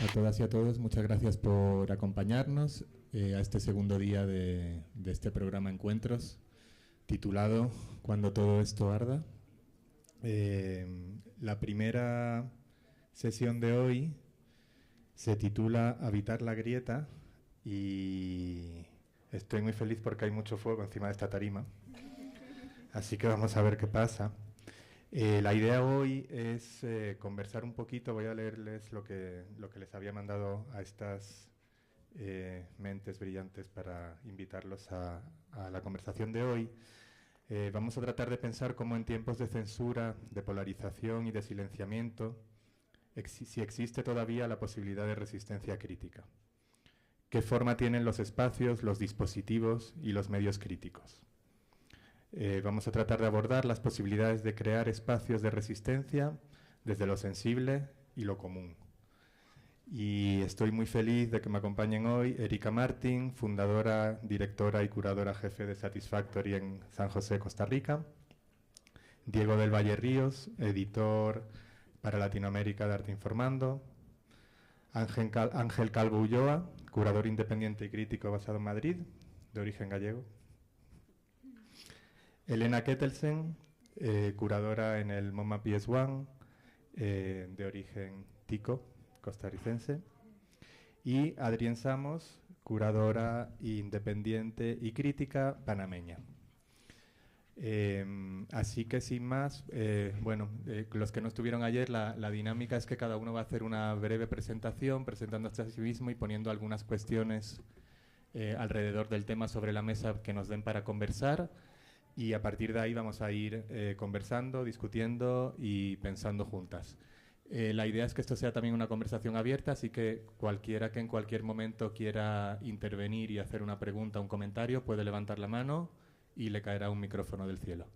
A todas y a todos, muchas gracias por acompañarnos a este segundo día de este programa Encuentros, titulado Cuando todo esto arda. La primera sesión de hoy se titula Habitar la grieta y estoy muy feliz porque hay mucho fuego encima de esta tarima, así que vamos a ver qué pasa. La idea hoy es conversar un poquito. Voy a leerles lo que les había mandado a estas mentes brillantes para invitarlos a la conversación de hoy. Vamos a tratar de pensar cómo en tiempos de censura, de polarización y de silenciamiento, si existe todavía la posibilidad de resistencia crítica. ¿Qué forma tienen los espacios, los dispositivos y los medios críticos? Vamos a tratar de abordar las posibilidades de crear espacios de resistencia desde lo sensible y lo común. Y estoy muy feliz de que me acompañen hoy Erika Martín, fundadora, directora y curadora jefe de Satisfactory en San José, Costa Rica. Diego del Valle Ríos, editor para Latinoamérica de Arte Informando. Ángel Calvo Ulloa, curador independiente y crítico basado en Madrid, de origen gallego. Elena Kettelsen, curadora en el MoMA PS1, de origen tico, costarricense. Y Adrián Samos, curadora independiente y crítica panameña. Así que sin más, los que no estuvieron ayer, la dinámica es que cada uno va a hacer una breve presentación, presentándose a sí mismo y poniendo algunas cuestiones alrededor del tema sobre la mesa que nos den para conversar. Y a partir de ahí vamos a ir conversando, discutiendo y pensando juntas. La idea es que esto sea también una conversación abierta, así que cualquiera que en cualquier momento quiera intervenir y hacer una pregunta o un comentario puede levantar la mano y le caerá un micrófono del cielo.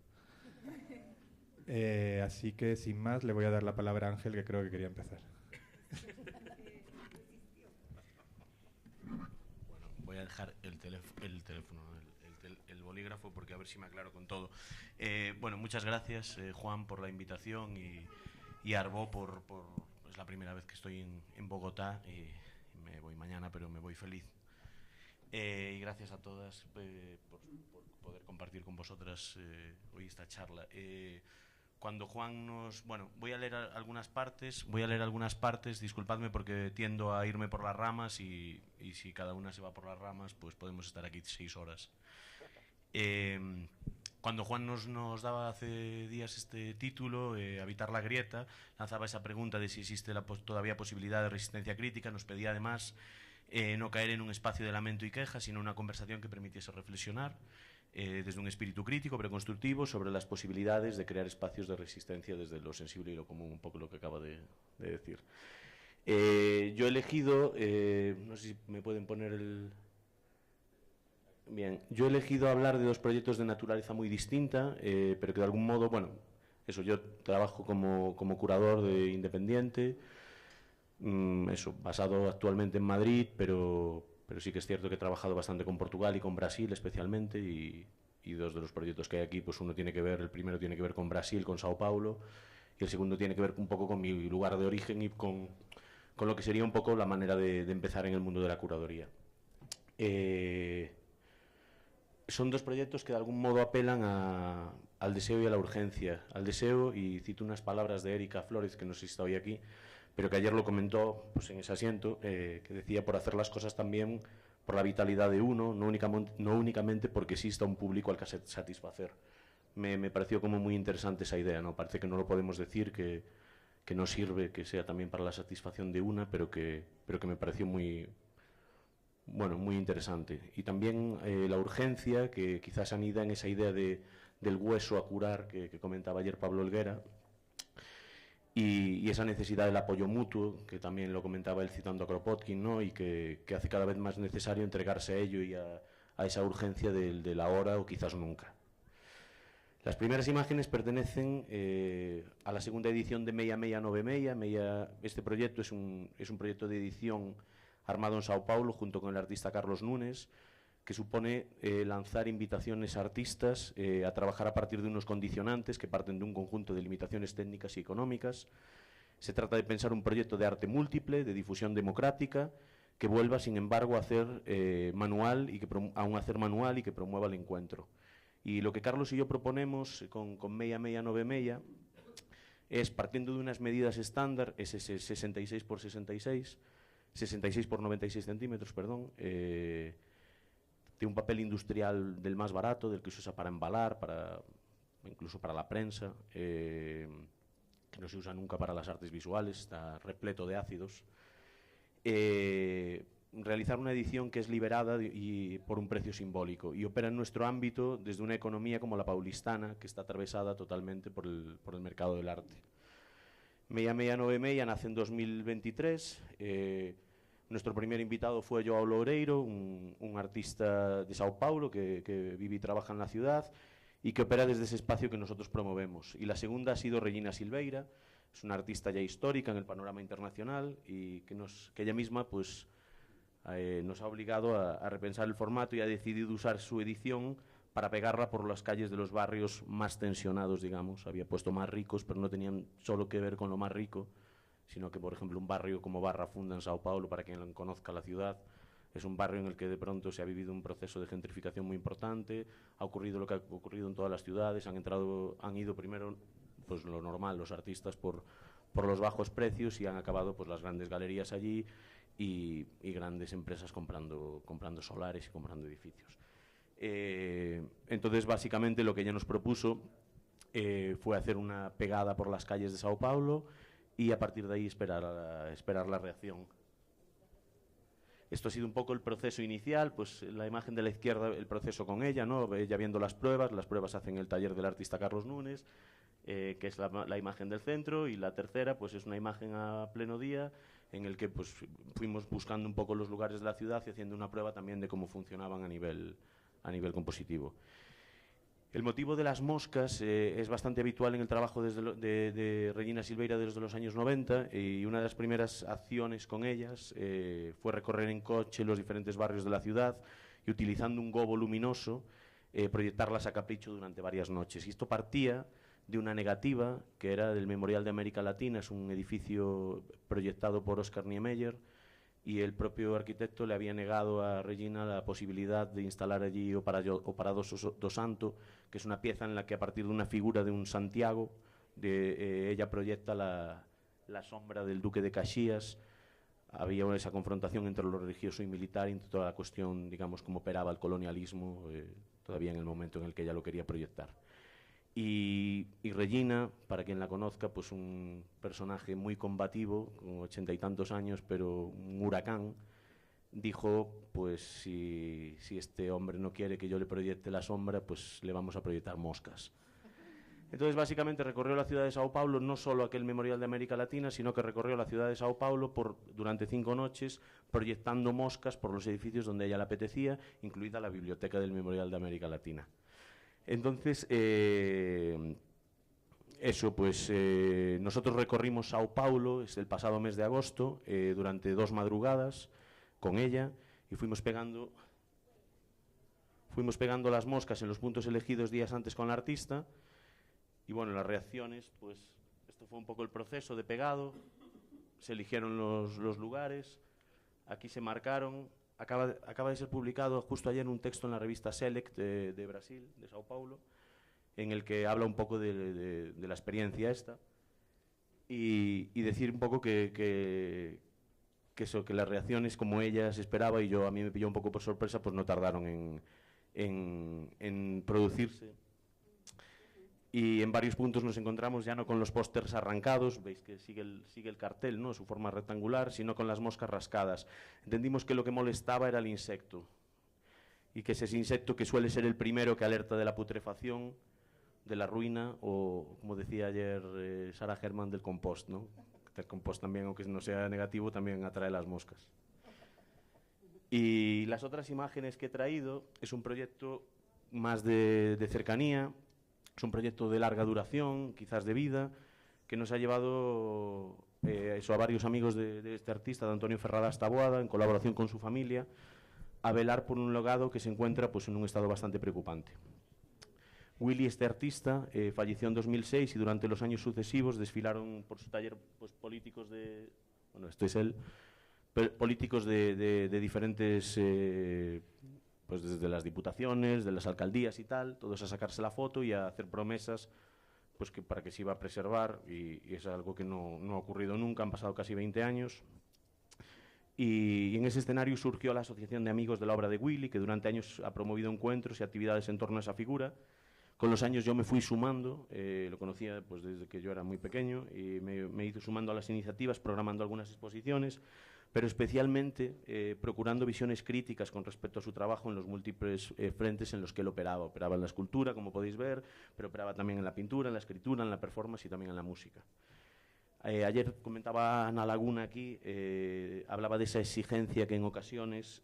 Así que sin más le voy a dar la palabra a Ángel, que creo que quería empezar. Bueno, voy a dejar el teléfono, el bolígrafo, porque a ver si me aclaro con todo. Muchas gracias, Juan, por la invitación y Arbó por es la primera vez que estoy en Bogotá y me voy mañana, pero me voy feliz. Y gracias a todas por poder compartir con vosotras hoy esta charla. Cuando Juan voy a leer algunas partes, disculpadme porque tiendo a irme por las ramas y si cada una se va por las ramas, pues podemos estar aquí 6 horas. Cuando Juan nos daba hace días este título, Habitar la grieta, lanzaba esa pregunta de si existe todavía posibilidad de resistencia crítica. Nos pedía además no caer en un espacio de lamento y queja, sino una conversación que permitiese reflexionar desde un espíritu crítico pero constructivo sobre las posibilidades de crear espacios de resistencia desde lo sensible y lo común, un poco lo que acaba de decir. Yo he elegido, no sé si me pueden poner el... Bien, yo he elegido hablar de dos proyectos de naturaleza muy distinta, pero que de algún modo, yo trabajo como curador de independiente, basado actualmente en Madrid, pero sí que es cierto que he trabajado bastante con Portugal y con Brasil especialmente, y dos de los proyectos que hay aquí, pues el primero tiene que ver con Brasil, con Sao Paulo, y el segundo tiene que ver un poco con mi lugar de origen y con lo que sería un poco la manera de empezar en el mundo de la curaduría. Son dos proyectos que de algún modo apelan al deseo y a la urgencia. Al deseo, y cito unas palabras de Erika Flores, que no sé si está hoy aquí, pero que ayer lo comentó en ese asiento, que decía por hacer las cosas también por la vitalidad de uno, no únicamente porque exista un público al que satisfacer. Me pareció como muy interesante esa idea, ¿no? Parece que no lo podemos decir, que no sirve que sea también para la satisfacción de una, pero que me pareció muy interesante. Y también la urgencia, que quizás anida en esa idea del hueso a curar que comentaba ayer Pablo Helguera, y esa necesidad del apoyo mutuo, que también lo comentaba él citando a Kropotkin, ¿no? Y que hace cada vez más necesario entregarse a ello y a esa urgencia del ahora o quizás nunca. Las primeras imágenes pertenecen a la segunda edición de Meia Meia Nove Meia. Este proyecto es un proyecto de edición armado en Sao Paulo junto con el artista Carlos Nunes, que supone lanzar invitaciones a artistas a trabajar a partir de unos condicionantes que parten de un conjunto de limitaciones técnicas y económicas, Se trata de pensar un proyecto de arte múltiple, de difusión democrática, que vuelva, sin embargo, a hacer manual y que promueva el encuentro. Y lo que Carlos y yo proponemos con Meia Meia Nove Meia es, partiendo de unas medidas estándar, es ese 66 por 66, 66 por 96 centímetros, perdón, de un papel industrial del más barato, del que se usa para embalar, incluso para la prensa, que no se usa nunca para las artes visuales, está repleto de ácidos. Realizar una edición que es liberada y por un precio simbólico y opera en nuestro ámbito desde una economía como la paulistana, que está atravesada totalmente por el mercado del arte. Meia Meia Nove Meia nace en 2023. Nuestro primer invitado fue Joao Loureiro, un artista de Sao Paulo que vive y trabaja en la ciudad y que opera desde ese espacio que nosotros promovemos. Y la segunda ha sido Regina Silveira. Es una artista ya histórica en el panorama internacional y que ella misma pues, nos ha obligado a repensar el formato y ha decidido usar su edición para pegarla por las calles de los barrios más tensionados, digamos. Había puesto más ricos, pero no tenían solo que ver con lo más rico, sino que, por ejemplo, un barrio como Barra Funda en Sao Paulo, para quien conozca la ciudad, es un barrio en el que de pronto se ha vivido un proceso de gentrificación muy importante, ha ocurrido lo que ha ocurrido en todas las ciudades, han ido primero, pues lo normal, los artistas por los bajos precios y han acabado pues las grandes galerías allí y grandes empresas comprando solares y comprando edificios. Entonces, básicamente, lo que ella nos propuso fue hacer una pegada por las calles de Sao Paulo y a partir de ahí esperar la reacción. Esto ha sido un poco el proceso inicial, pues la imagen de la izquierda, el proceso con ella, ¿no? Ella viendo las pruebas se hacen en el taller del artista Carlos Núñez, que es la imagen del centro, y la tercera pues es una imagen a pleno día en el que pues fuimos buscando un poco los lugares de la ciudad y haciendo una prueba también de cómo funcionaban a nivel compositivo. El motivo de las moscas es bastante habitual en el trabajo de Regina Silveira desde los años 90 y una de las primeras acciones con ellas fue recorrer en coche los diferentes barrios de la ciudad y, utilizando un gobo luminoso, proyectarlas a capricho durante varias noches. Y esto partía de una negativa que era del Memorial de América Latina, es un edificio proyectado por Oscar Niemeyer, y el propio arquitecto le había negado a Regina la posibilidad de instalar allí o Parado do Santo, que es una pieza en la que, a partir de una figura de un Santiago, ella proyecta la sombra del duque de Caxias. Había esa confrontación entre lo religioso y militar, y entre toda la cuestión, digamos, cómo operaba el colonialismo, todavía en el momento en el que ella lo quería proyectar. Y Regina, para quien la conozca, pues un personaje muy combativo, con 80 y tantos años, pero un huracán, dijo, pues si este hombre no quiere que yo le proyecte la sombra, pues le vamos a proyectar moscas. Entonces, básicamente, recorrió la ciudad de Sao Paulo, no solo aquel Memorial de América Latina, sino que recorrió la ciudad de Sao Paulo durante 5 noches, proyectando moscas por los edificios donde a ella le apetecía, incluida la biblioteca del Memorial de América Latina. Entonces, nosotros recorrimos Sao Paulo el pasado mes de agosto, durante 2 madrugadas con ella, y fuimos pegando las moscas en los puntos elegidos días antes con la artista. Y bueno, las reacciones, pues esto fue un poco el proceso de pegado, se eligieron los lugares, aquí se marcaron. Acaba de ser publicado justo ayer un texto en la revista Select de Brasil, de Sao Paulo, en el que habla un poco de la experiencia esta y decir un poco que las reacciones, como ella se esperaba y a mí me pilló un poco por sorpresa, pues no tardaron en producirse. Y en varios puntos nos encontramos ya no con los pósters arrancados, veis que sigue el cartel, ¿no?, su forma rectangular, sino con las moscas rascadas. Entendimos que lo que molestaba era el insecto, y que es ese insecto que suele ser el primero que alerta de la putrefacción, de la ruina, o, como decía ayer Sara Germán, del compost, ¿no? El compost también, aunque no sea negativo, también atrae las moscas. Y las otras imágenes que he traído es un proyecto más de cercanía. Es un proyecto de larga duración, quizás de vida, que nos ha llevado a varios amigos de este artista, de Antonio Ferradas Taboada, en colaboración con su familia, a velar por un legado que se encuentra pues en un estado bastante preocupante. Willy, este artista, falleció en 2006 y durante los años sucesivos desfilaron por su taller pues, políticos de... Bueno, este es él. Políticos de diferentes, pues desde las diputaciones, de las alcaldías y tal, todos a sacarse la foto y a hacer promesas pues que para que se iba a preservar, y es algo que no ha ocurrido nunca, han pasado casi 20 años. Y en ese escenario surgió la Asociación de Amigos de la Obra de Willy, que durante años ha promovido encuentros y actividades en torno a esa figura. Con los años yo me fui sumando, lo conocía pues, desde que yo era muy pequeño, y me he ido sumando a las iniciativas, programando algunas exposiciones, pero especialmente procurando visiones críticas con respecto a su trabajo en los múltiples frentes en los que él operaba. Operaba en la escultura, como podéis ver, pero operaba también en la pintura, en la escritura, en la performance y también en la música. Ayer comentaba Ana Laguna aquí, hablaba de esa exigencia que en ocasiones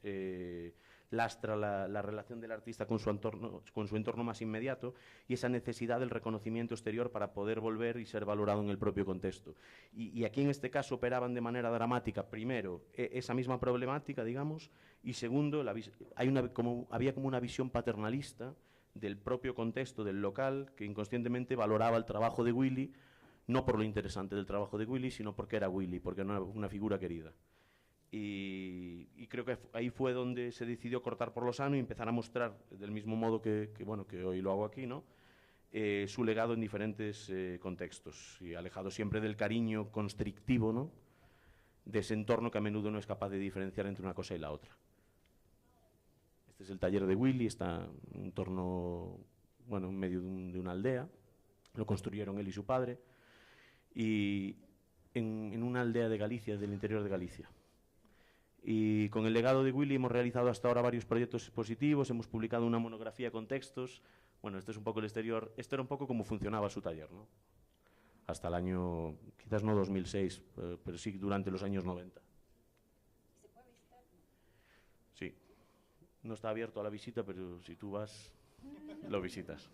lastra la relación del artista con su entorno más inmediato, y esa necesidad del reconocimiento exterior para poder volver y ser valorado en el propio contexto. Y aquí en este caso operaban de manera dramática, primero, esa misma problemática, digamos, y segundo, había como una visión paternalista del propio contexto del local que inconscientemente valoraba el trabajo de Willy, no por lo interesante del trabajo de Willy, sino porque era Willy, porque era una figura querida. Y creo que ahí fue donde se decidió cortar por lo sano y empezar a mostrar, del mismo modo que hoy lo hago aquí, ¿no? Su legado en diferentes contextos, y alejado siempre del cariño constrictivo, ¿no? De ese entorno que a menudo no es capaz de diferenciar entre una cosa y la otra. Este es el taller de Willy, está en un entorno, bueno, en medio de una aldea. Lo construyeron él y su padre, y en una aldea de Galicia, del interior de Galicia. Y con el legado de Willy hemos realizado hasta ahora varios proyectos expositivos, hemos publicado una monografía con textos. Bueno, este es un poco el exterior, esto era un poco cómo funcionaba su taller, ¿no? Hasta el año, quizás no 2006, pero sí durante los años 90. ¿Se puede visitar? Sí, no está abierto a la visita, pero si tú vas, lo visitas.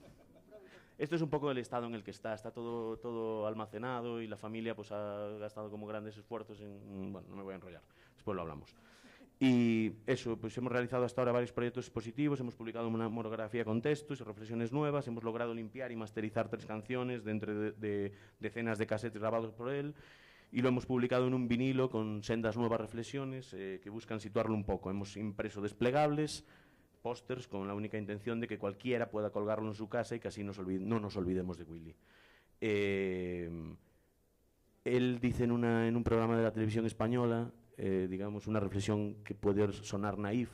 Esto es un poco el estado en el que está todo almacenado, y la familia pues ha gastado como grandes esfuerzos en... Bueno, no me voy a enrollar, después lo hablamos. Y eso, pues hemos realizado hasta ahora varios proyectos expositivos, hemos publicado una monografía con textos y reflexiones nuevas, hemos logrado limpiar y masterizar 3 canciones de entre decenas de cassettes grabados por él, y lo hemos publicado en un vinilo con sendas nuevas reflexiones que buscan situarlo un poco. Hemos impreso desplegables, pósters, con la única intención de que cualquiera pueda colgarlo en su casa y que así no nos olvidemos de Willy. Él dice en un programa de la televisión española, digamos, una reflexión que puede sonar naif,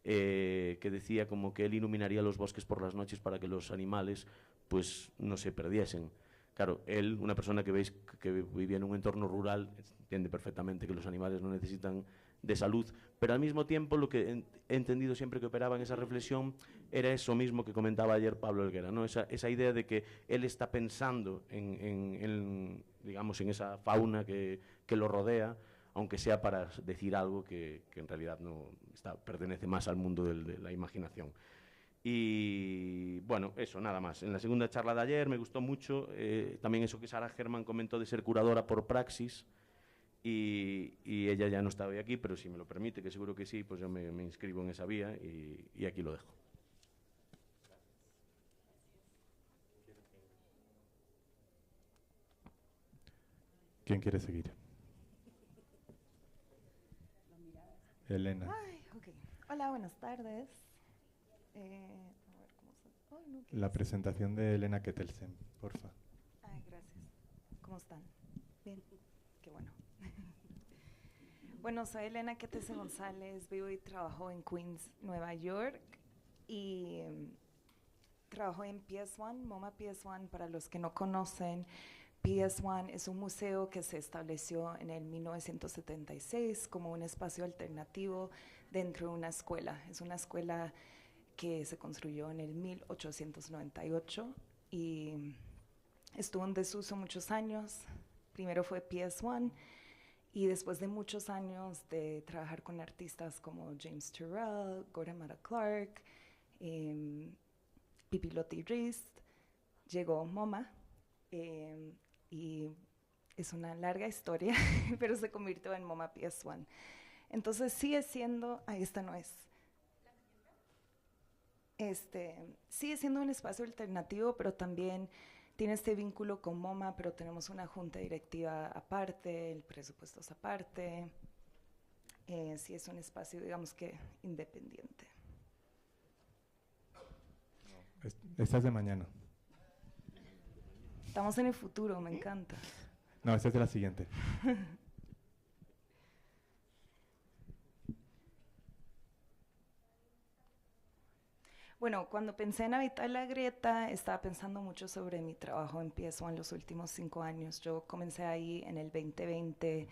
que decía como que él iluminaría los bosques por las noches para que los animales pues no se perdiesen. Claro, él, una persona que veis que vivía en un entorno rural, entiende perfectamente que los animales no necesitan de salud, pero al mismo tiempo lo que he entendido siempre que operaba en esa reflexión era eso mismo que comentaba ayer Pablo Helguera, ¿no? Esa idea de que él está pensando digamos, en esa fauna que lo rodea, aunque sea para decir algo que en realidad no pertenece más al mundo de la imaginación. Y bueno, eso, nada más. En la segunda charla de ayer me gustó mucho también eso que Sara Germán comentó de ser curadora por praxis, y ella ya no está hoy aquí, pero si me lo permite, que seguro que sí, pues yo me inscribo en esa vía, y aquí lo dejo. ¿Quién quiere seguir? Elena. Ay, okay. Hola, buenas tardes. A ver, ¿cómo se... La presentación de Elena Kettelsen, porfa. Ay, gracias. ¿Cómo están? Bien, qué bueno. Bueno, soy Elena Kettelsen González, vivo y trabajo en Queens, Nueva York, y trabajo en PS1, MoMA PS1. Para los que no conocen, PS1 es un museo que se estableció en el 1976 como un espacio alternativo dentro de una escuela. Es una escuela que se construyó en el 1898 y estuvo en desuso muchos años. Primero fue PS1, y después de muchos años de trabajar con artistas como James Turrell, Gordon Matta Clark, Pippi Rist, llegó MoMA, y es una larga historia, pero se convirtió en MoMA PS1. Entonces sigue siendo, esta no es. Sigue siendo un espacio alternativo, pero también tiene este vínculo con MoMA, pero tenemos una junta directiva aparte, el presupuesto es aparte. Sí es un espacio, digamos que, independiente. Esta es de mañana. Estamos en el futuro, me encanta. No, esta es de la siguiente. Bueno, cuando pensé en Habitar la Grieta, estaba pensando mucho sobre mi trabajo en PS1 en los últimos 5 años. Yo comencé ahí en el 2020,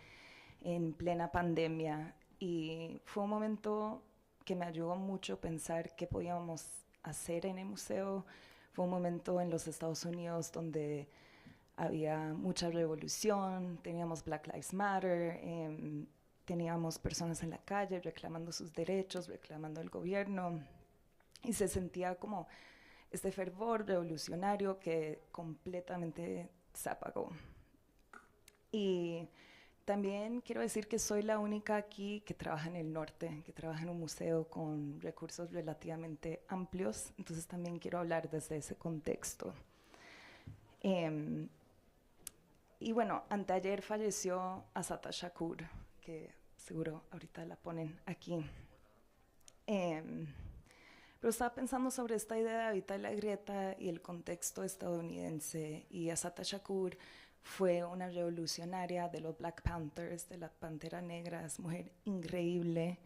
en plena pandemia, y fue un momento que me ayudó mucho a pensar qué podíamos hacer en el museo. Fue un momento en los Estados Unidos donde había mucha revolución, teníamos Black Lives Matter, teníamos personas en la calle reclamando sus derechos, reclamando el gobierno, y se sentía como este fervor revolucionario que completamente se apagó. Y también quiero decir que soy la única aquí que trabaja en el norte, que trabaja en un museo con recursos relativamente amplios, entonces también quiero hablar desde ese contexto. Y bueno, anteayer falleció Assata Shakur, que seguro ahorita la ponen aquí. Pero estaba pensando sobre esta idea de habitar la grieta y el contexto estadounidense. Y Assata Shakur fue una revolucionaria de los Black Panthers, de la Pantera Negra, es mujer increíble.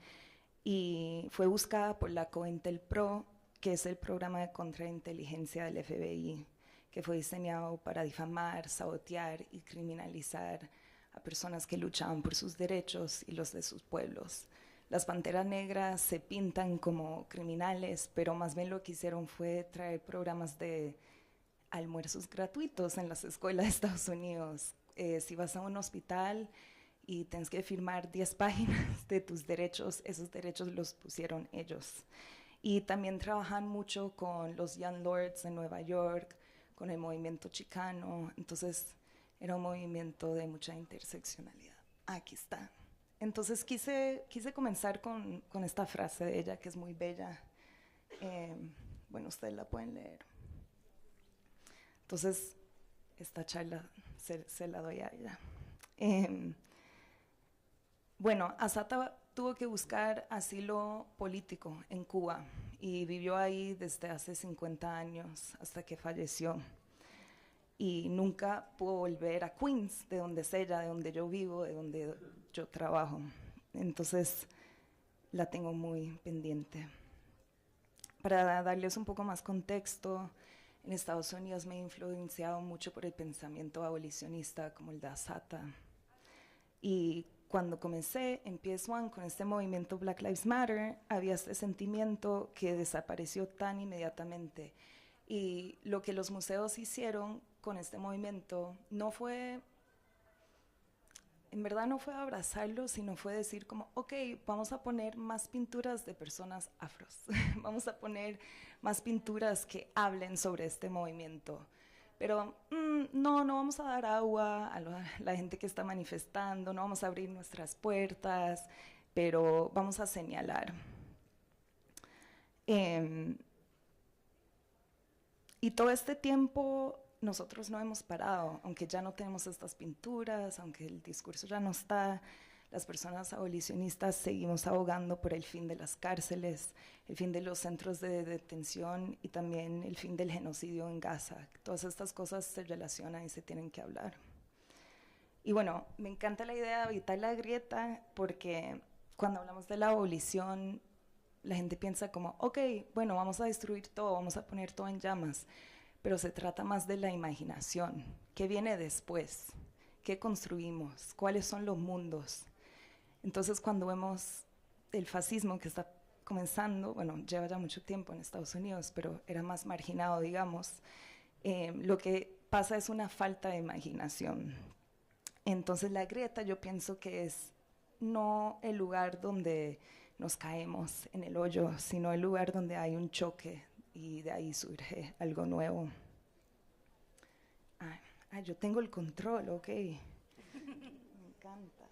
Y fue buscada por la COINTELPRO, que es el programa de contrainteligencia del FBI, que fue diseñado para difamar, sabotear y criminalizar a personas que luchaban por sus derechos y los de sus pueblos. Las Panteras Negras se pintan como criminales, pero más bien lo que hicieron fue traer programas de almuerzos gratuitos en las escuelas de Estados Unidos. Si vas a un hospital y tienes que firmar 10 páginas de tus derechos, esos derechos los pusieron ellos. Y también trabajan mucho con los Young Lords de Nueva York, con el movimiento chicano, entonces era un movimiento de mucha interseccionalidad. Aquí está. Entonces quise comenzar con esta frase de ella, que es muy bella. Bueno, ustedes la pueden leer. Entonces, esta charla se la doy a ella. Bueno, Assata tuvo que buscar asilo político en Cuba y vivió ahí desde hace 50 años hasta que falleció. Y nunca pudo volver a Queens, de donde es ella, de donde yo vivo, de donde yo trabajo. Entonces la tengo muy pendiente. Para darles un poco más contexto, en Estados Unidos me he influenciado mucho por el pensamiento abolicionista como el de Assata. Y cuando comencé en PS1 con este movimiento Black Lives Matter, había este sentimiento que desapareció tan inmediatamente. Y lo que los museos hicieron con este movimiento no fue, en verdad no fue abrazarlo, sino fue decir como, ok, vamos a poner más pinturas de personas afros, vamos a poner más pinturas que hablen sobre este movimiento. Pero no vamos a dar agua a la gente que está manifestando, no vamos a abrir nuestras puertas, pero vamos a señalar. Y todo este tiempo nosotros no hemos parado, aunque ya no tenemos estas pinturas, aunque el discurso ya no está, las personas abolicionistas seguimos abogando por el fin de las cárceles, el fin de los centros de detención y también el fin del genocidio en Gaza. Todas estas cosas se relacionan y se tienen que hablar. Y bueno, me encanta la idea de habitar la grieta porque cuando hablamos de la abolición, la gente piensa como, ok, bueno, vamos a destruir todo, vamos a poner todo en llamas, pero se trata más de la imaginación. ¿Qué viene después? ¿Qué construimos? ¿Cuáles son los mundos? Entonces, cuando vemos el fascismo que está comenzando, bueno, lleva ya mucho tiempo en Estados Unidos, pero era más marginado, digamos, lo que pasa es una falta de imaginación. Entonces, la grieta yo pienso que es no el lugar donde nos caemos en el hoyo, sino el lugar donde hay un choque y de ahí surge algo nuevo. Yo tengo el control, ok. Me encanta.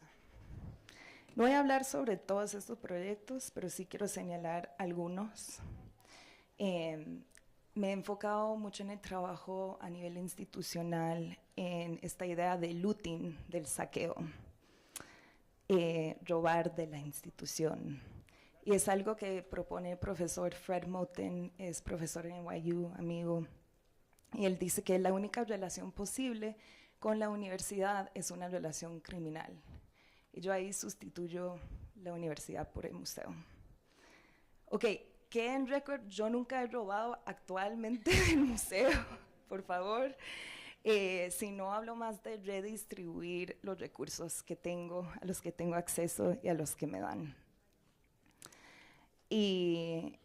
No voy a hablar sobre todos estos proyectos, pero sí quiero señalar algunos. Me he enfocado mucho en el trabajo a nivel institucional, en esta idea de looting, del saqueo, robar de la institución. Y es algo que propone el profesor Fred Moten, es profesor en NYU, amigo, y él dice que la única relación posible con la universidad es una relación criminal. Y yo ahí sustituyo la universidad por el museo. Ok, quede en récord, yo nunca he robado actualmente del museo, por favor. Si no, hablo más de redistribuir los recursos que tengo, a los que tengo acceso y a los que me dan. Y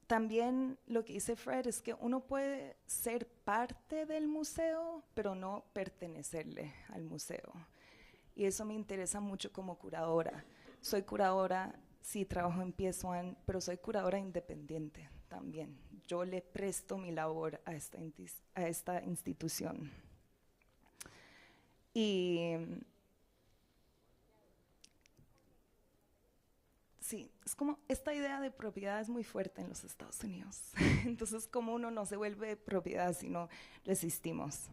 también lo que dice Fred es que uno puede ser parte del museo, pero no pertenecerle al museo. Y eso me interesa mucho como curadora. Soy curadora, sí trabajo en PS1, pero soy curadora independiente también. Yo le presto mi labor a esta institución. Y sí, es como esta idea de propiedad es muy fuerte en los Estados Unidos. Entonces, como uno no se vuelve propiedad, sino resistimos.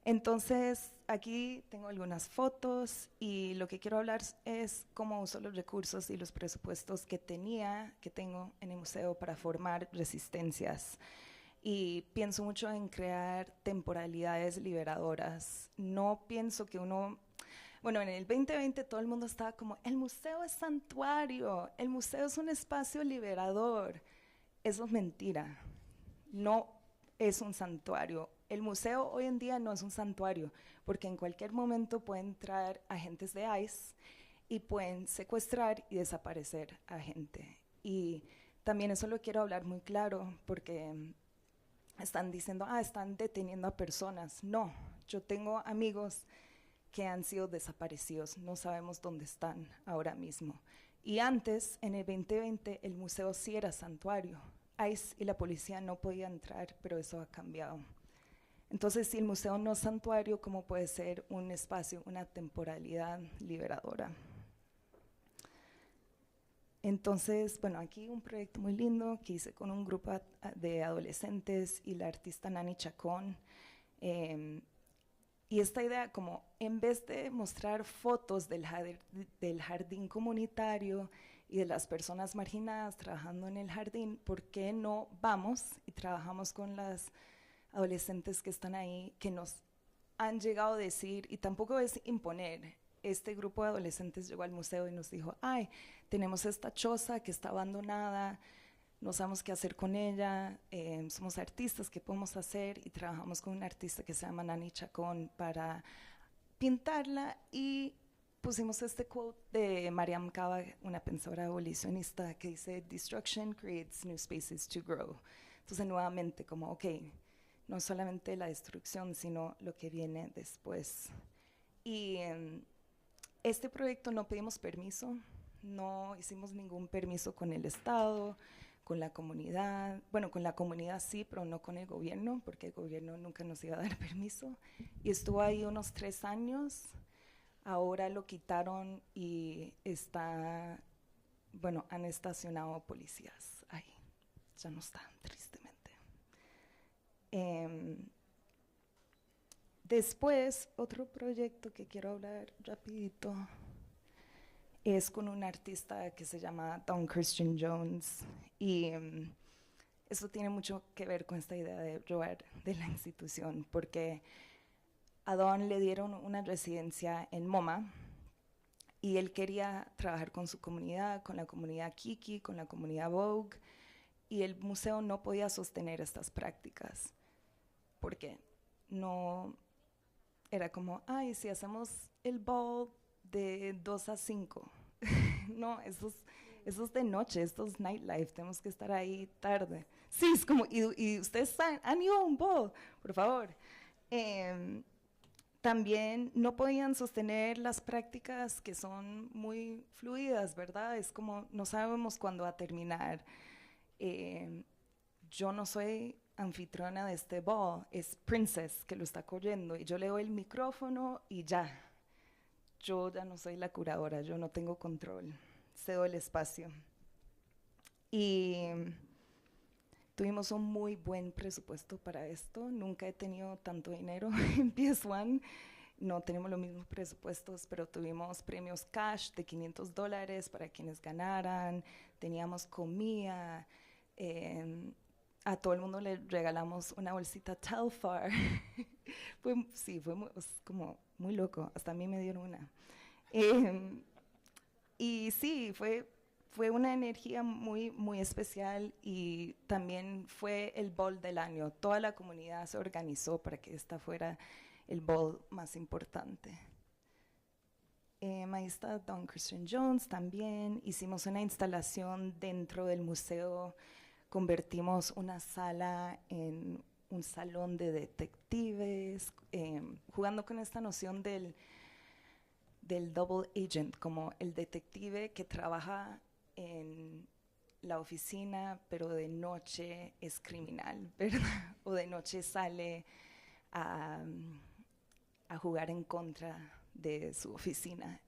Entonces, aquí tengo algunas fotos y lo que quiero hablar es cómo uso los recursos y los presupuestos que tengo en el museo para formar resistencias. Y pienso mucho en crear temporalidades liberadoras. No pienso que uno... Bueno, en el 2020 todo el mundo estaba como, el museo es santuario, el museo es un espacio liberador. Eso es mentira. No es un santuario. El museo hoy en día no es un santuario, porque en cualquier momento pueden entrar agentes de ICE y pueden secuestrar y desaparecer a gente. Y también eso lo quiero hablar muy claro, porque están diciendo, están deteniendo a personas. No, yo tengo amigos que han sido desaparecidos, no sabemos dónde están ahora mismo. Y antes, en el 2020, el museo sí era santuario. ICE y la policía no podían entrar, pero eso ha cambiado. Entonces, si el museo no es santuario, ¿cómo puede ser un espacio, una temporalidad liberadora? Entonces, bueno, aquí un proyecto muy lindo que hice con un grupo de adolescentes y la artista Nani Chacón. Y esta idea, como en vez de mostrar fotos del jardín comunitario y de las personas marginadas trabajando en el jardín, ¿por qué no vamos y trabajamos con las adolescentes que están ahí, que nos han llegado a decir, y tampoco es imponer? Este grupo de adolescentes llegó al museo y nos dijo, tenemos esta choza que está abandonada, no sabemos qué hacer con ella, somos artistas, ¿qué podemos hacer? Y trabajamos con una artista que se llama Nani Chacón para pintarla, y pusimos este quote de Mariam Kaba, una pensadora abolicionista, que dice, "Destruction creates new spaces to grow". Entonces, nuevamente, como, no solamente la destrucción, sino lo que viene después. Y este proyecto no pedimos permiso, no hicimos ningún permiso con el Estado, con la comunidad. Bueno, con la comunidad sí, pero no con el gobierno, porque el gobierno nunca nos iba a dar permiso. Y estuvo ahí unos 3 años. Ahora lo quitaron y han estacionado policías ahí. Ya no están, tristemente. Después, otro proyecto que quiero hablar rapidito es con un artista que se llama Don Christian Jones, y eso tiene mucho que ver con esta idea de robar de la institución, porque a Don le dieron una residencia en MoMA y él quería trabajar con su comunidad, con la comunidad Kiki, con la comunidad Vogue, y el museo no podía sostener estas prácticas, porque no era como, si hacemos el ball de 2 a 5. No, eso es de noche, esto es nightlife, tenemos que estar ahí tarde. Sí, es como, y ustedes han ido a un ball, por favor. También no podían sostener las prácticas que son muy fluidas, ¿verdad? Es como, no sabemos cuándo va a terminar. Yo no soy anfitriona de este ball, es Princess que lo está corriendo, y yo le doy el micrófono y ya. Yo ya no soy la curadora, yo no tengo control, cedo el espacio. Y Tuvimos un muy buen presupuesto para esto. Nunca he tenido tanto dinero en PS1. No tenemos los mismos presupuestos, pero tuvimos premios cash de $500 para quienes ganaran. Teníamos comida. A todo el mundo le regalamos una bolsita Telfar. Como muy loco. Hasta a mí me dieron una. Y sí, fue una energía muy, muy especial, y también fue el bowl del año. Toda la comunidad se organizó para que esta fuera el bowl más importante. Ahí está Don Christian Jones también. Hicimos una instalación dentro del museo. Convertimos una sala en un salón de detectives, jugando con esta noción del double agent, como el detective que trabaja en la oficina, pero de noche es criminal, ¿verdad? O de noche sale a jugar en contra de su oficina.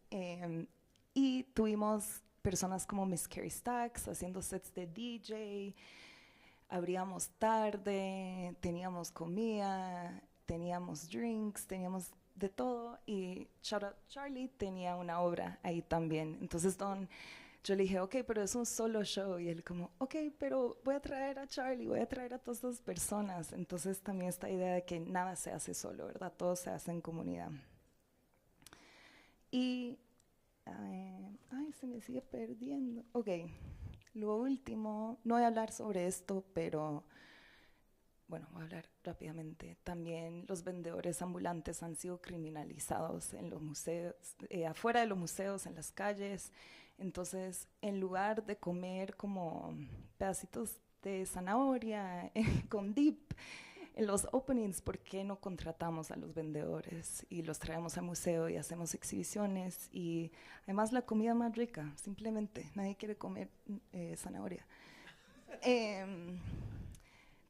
Y tuvimos personas como Miss Carrie Stacks haciendo sets de DJ, abríamos tarde, teníamos comida, teníamos drinks, teníamos de todo, y Shout Out Charlie tenía una obra ahí también. Entonces yo le dije, ok, pero es un solo show, y él como, ok, pero voy a traer a Charlie, voy a traer a todas estas personas. Entonces también esta idea de que nada se hace solo, ¿verdad? Todo se hace en comunidad. Y se me sigue perdiendo. Ok, lo último, no voy a hablar sobre esto, pero bueno, voy a hablar rápidamente. También los vendedores ambulantes han sido criminalizados en los museos, afuera de los museos, en las calles. Entonces, en lugar de comer como pedacitos de zanahoria con dip en los openings, ¿por qué no contratamos a los vendedores y los traemos al museo y hacemos exhibiciones? Y además la comida más rica, simplemente, nadie quiere comer zanahoria.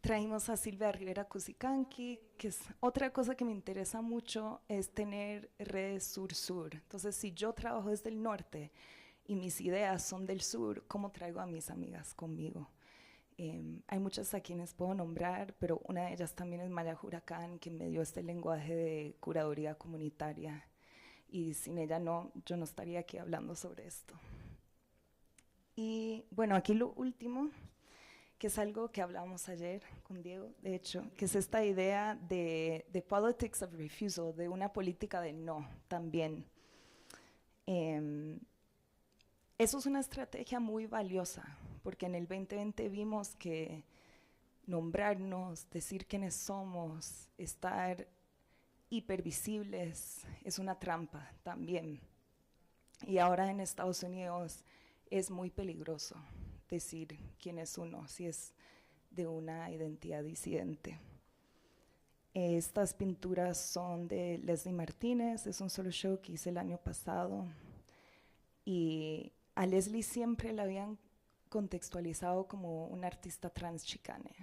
Traímos a Silvia Rivera Cusicanqui, que es otra cosa que me interesa mucho, es tener redes sur-sur. Entonces, si yo trabajo desde el norte y mis ideas son del sur, ¿cómo traigo a mis amigas conmigo? Hay muchas a quienes puedo nombrar, pero una de ellas también es Maya Huracán, que me dio este lenguaje de curaduría comunitaria, y sin ella yo no estaría aquí hablando sobre esto. Y bueno, aquí lo último, que es algo que hablamos ayer con Diego, de hecho, que es esta idea de politics of refusal, de una política de no también. Eso es una estrategia muy valiosa, porque en el 2020 vimos que nombrarnos, decir quiénes somos, estar hipervisibles es una trampa también. Y ahora en Estados Unidos es muy peligroso decir quién es uno, si es de una identidad disidente. Estas pinturas son de Leslie Martínez, es un solo show que hice el año pasado, y a Leslie siempre la habían contextualizado como una artista trans chicane.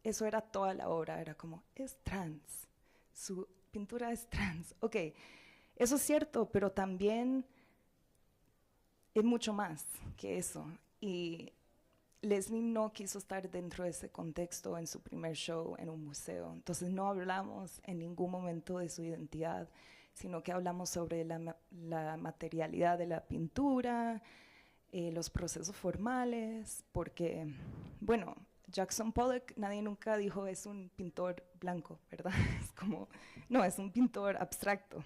Eso era toda la obra, era como, es trans, su pintura es trans. Ok, eso es cierto, pero también es mucho más que eso. Y Leslie no quiso estar dentro de ese contexto en su primer show en un museo. Entonces no hablamos en ningún momento de su identidad, sino que hablamos sobre la materialidad de la pintura, los procesos formales, porque, bueno, Jackson Pollock, nadie nunca dijo es un pintor blanco, ¿verdad? Es como, no, es un pintor abstracto.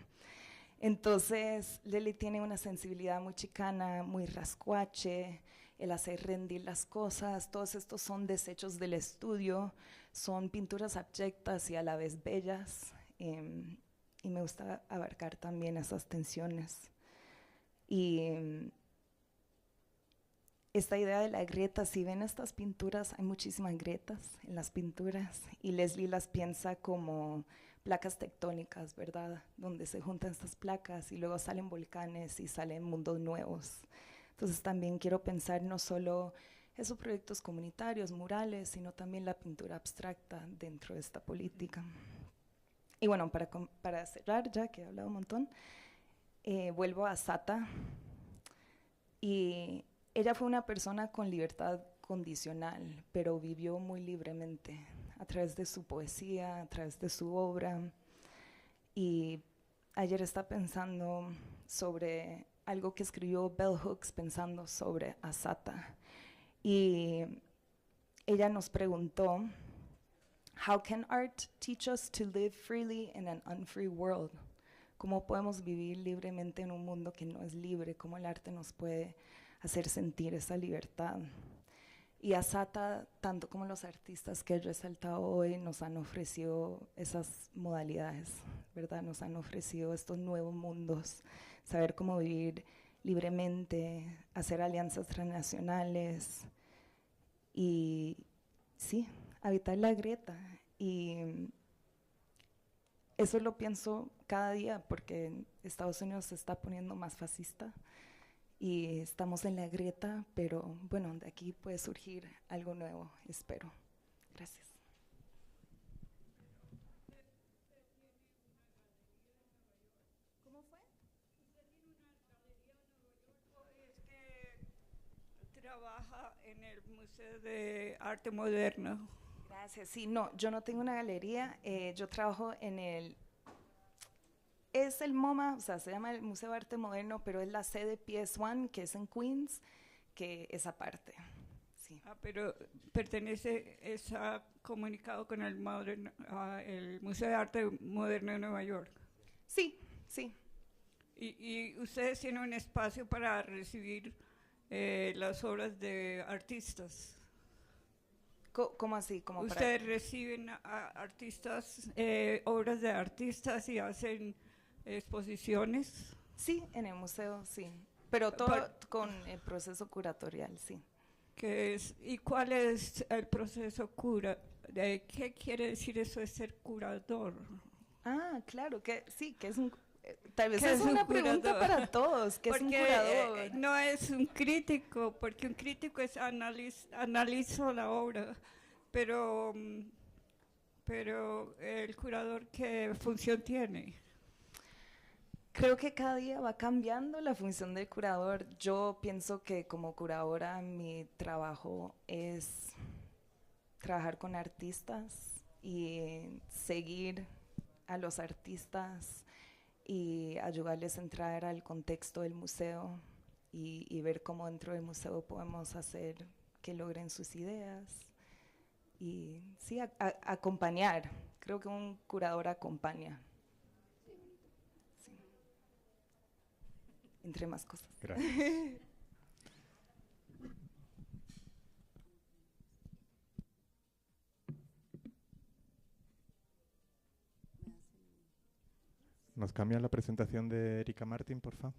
Entonces, Lely tiene una sensibilidad muy chicana, muy rascuache, el hacer rendir las cosas, todos estos son desechos del estudio, son pinturas abyectas y a la vez bellas, y me gusta abarcar también esas tensiones. Y esta idea de la grieta, si ven estas pinturas, hay muchísimas grietas en las pinturas, y Leslie las piensa como placas tectónicas, ¿verdad? Donde se juntan estas placas y luego salen volcanes y salen mundos nuevos. Entonces también quiero pensar no solo esos proyectos comunitarios, murales, sino también la pintura abstracta dentro de esta política. Y bueno, para cerrar, ya que he hablado un montón, vuelvo a Sata. Y ella fue una persona con libertad condicional, pero vivió muy libremente a través de su poesía, a través de su obra. Y ayer estaba pensando sobre algo que escribió Bell Hooks, pensando sobre Assata. Y ella nos preguntó, "How can art teach us to live freely in an unfree world?" ¿Cómo podemos vivir libremente en un mundo que no es libre? ¿Cómo el arte nos puede hacer sentir esa libertad? Y Assata, tanto como los artistas que he resaltado hoy, nos han ofrecido esas modalidades, ¿verdad? Nos han ofrecido estos nuevos mundos, saber cómo vivir libremente, hacer alianzas transnacionales y, sí, habitar la grieta. Y eso lo pienso cada día porque Estados Unidos se está poniendo más fascista y estamos en la grieta, pero bueno, de aquí puede surgir algo nuevo, espero. Gracias. ¿Cómo fue? Es que trabaja en el Museo de Arte Moderno. Gracias. Sí, no, yo no tengo una galería, yo trabajo en es el MoMA, o sea, se llama el Museo de Arte Moderno, pero es la sede PS1, que es en Queens, que es aparte. Sí. Pero pertenece, está comunicado con el Museo de Arte Moderno de Nueva York. Sí, sí. Y ustedes tienen un espacio para recibir las obras de artistas. ¿Cómo así? Ustedes reciben a artistas, obras de artistas y hacen exposiciones. Sí, en el museo, sí. Pero todo con el proceso curatorial, sí. ¿Y cuál es el proceso ¿Qué quiere decir eso de ser curador? Ah, claro, que sí, que es un... Tal vez ¿Qué es una pregunta para todos, ¿qué es un curador? No es un crítico, porque un crítico es analizo la obra, pero el curador, ¿qué función tiene? Creo que cada día va cambiando la función del curador. Yo pienso que como curadora mi trabajo es trabajar con artistas y seguir a los artistas y ayudarles a entrar al contexto del museo y ver cómo dentro del museo podemos hacer que logren sus ideas y sí, acompañar. Creo que un curador acompaña. Sí. Entre más cosas. Gracias. ¿Nos cambian la presentación de Erika Martín, por favor?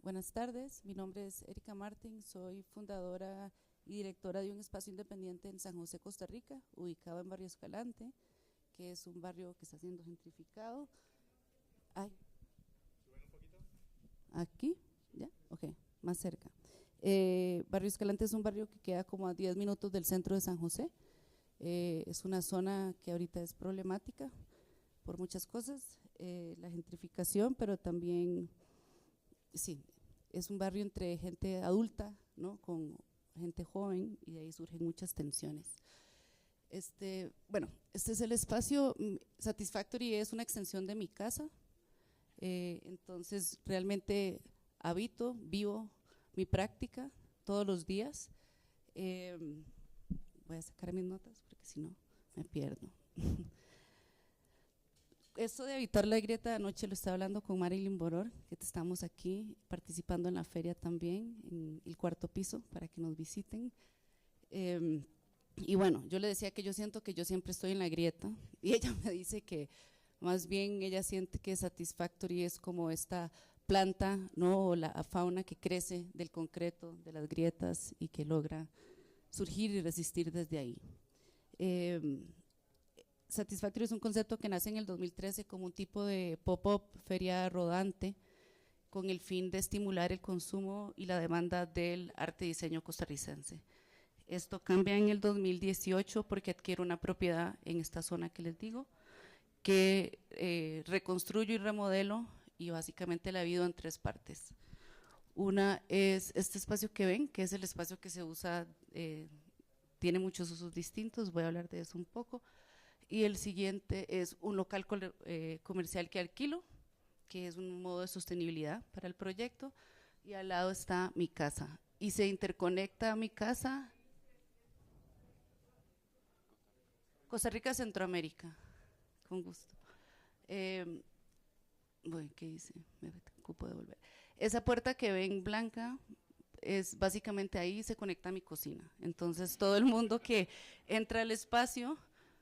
Buenas tardes, mi nombre es Erika Martín, soy fundadora y directora de un espacio independiente en San José, Costa Rica, ubicado en Barrio Escalante, que es un barrio que está siendo gentrificado. Ay. ¿Suben un poquito? ¿Aquí? ¿Ya? Ok, más cerca. Barrio Escalante es un barrio que queda como a 10 minutos del centro de San José. Es una zona que ahorita es problemática por muchas cosas, la gentrificación, pero también, sí, es un barrio entre gente adulta, ¿no?, con gente joven, y de ahí surgen muchas tensiones. Bueno, este es el espacio. Satisfactory es una extensión de mi casa, entonces realmente habito, vivo mi práctica todos los días. Voy a sacar mis notas porque si no me pierdo. Esto de habitar la grieta, anoche lo estaba hablando con Marilyn Boror, que estamos aquí participando en la feria también, en el 4º piso, para que nos visiten. Y bueno, yo le decía que yo siento que yo siempre estoy en la grieta, y ella me dice que más bien ella siente que Satisfactory es como esta planta, ¿no?, o la fauna que crece del concreto, de las grietas, y que logra surgir y resistir desde ahí. Satisfactory es un concepto que nace en el 2013 como un tipo de pop-up, feria rodante, con el fin de estimular el consumo y la demanda del arte y diseño costarricense. Esto cambia en el 2018 porque adquiere una propiedad en esta zona que les digo, que reconstruyo y remodelo, y básicamente la divido en 3 partes. Una es este espacio que ven, que es el espacio que se usa, tiene muchos usos distintos, voy a hablar de eso un poco. Y el siguiente es un local comercial que alquilo, que es un modo de sostenibilidad para el proyecto. Y al lado está mi casa. Y se interconecta a mi casa. Costa Rica, Centroamérica, con gusto. Bueno, ¿qué dice? Me ocupo de volver. Esa puerta que ven blanca es básicamente ahí se conecta a mi cocina. Entonces todo el mundo que entra al espacio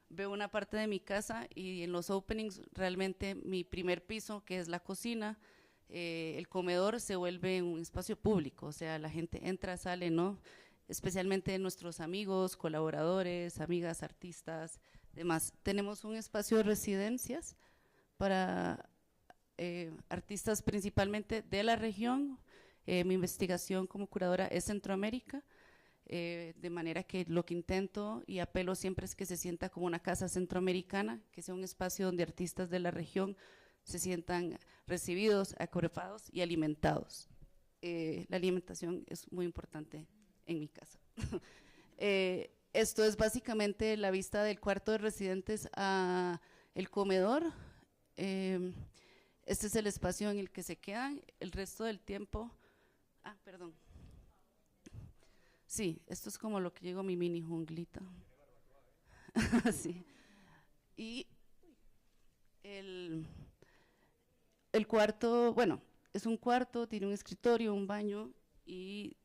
ve una parte de mi casa, y en los openings realmente mi primer piso, que es la cocina, el comedor se vuelve un espacio público, o sea, la gente entra, sale, ¿no? Especialmente nuestros amigos, colaboradores, amigas, artistas, demás. Tenemos un espacio de residencias para artistas principalmente de la región. Mi investigación como curadora es Centroamérica, de manera que lo que intento y apelo siempre es que se sienta como una casa centroamericana, que sea un espacio donde artistas de la región se sientan recibidos, acorepados y alimentados. La alimentación es muy importante en mi casa. Esto es básicamente la vista del cuarto de residentes a el comedor. Este es el espacio en el que se quedan el resto del tiempo. Perdón. Sí, esto es como lo que llegó mi mini junglita. Sí. Y el cuarto, bueno, es un cuarto, tiene un escritorio, un baño, y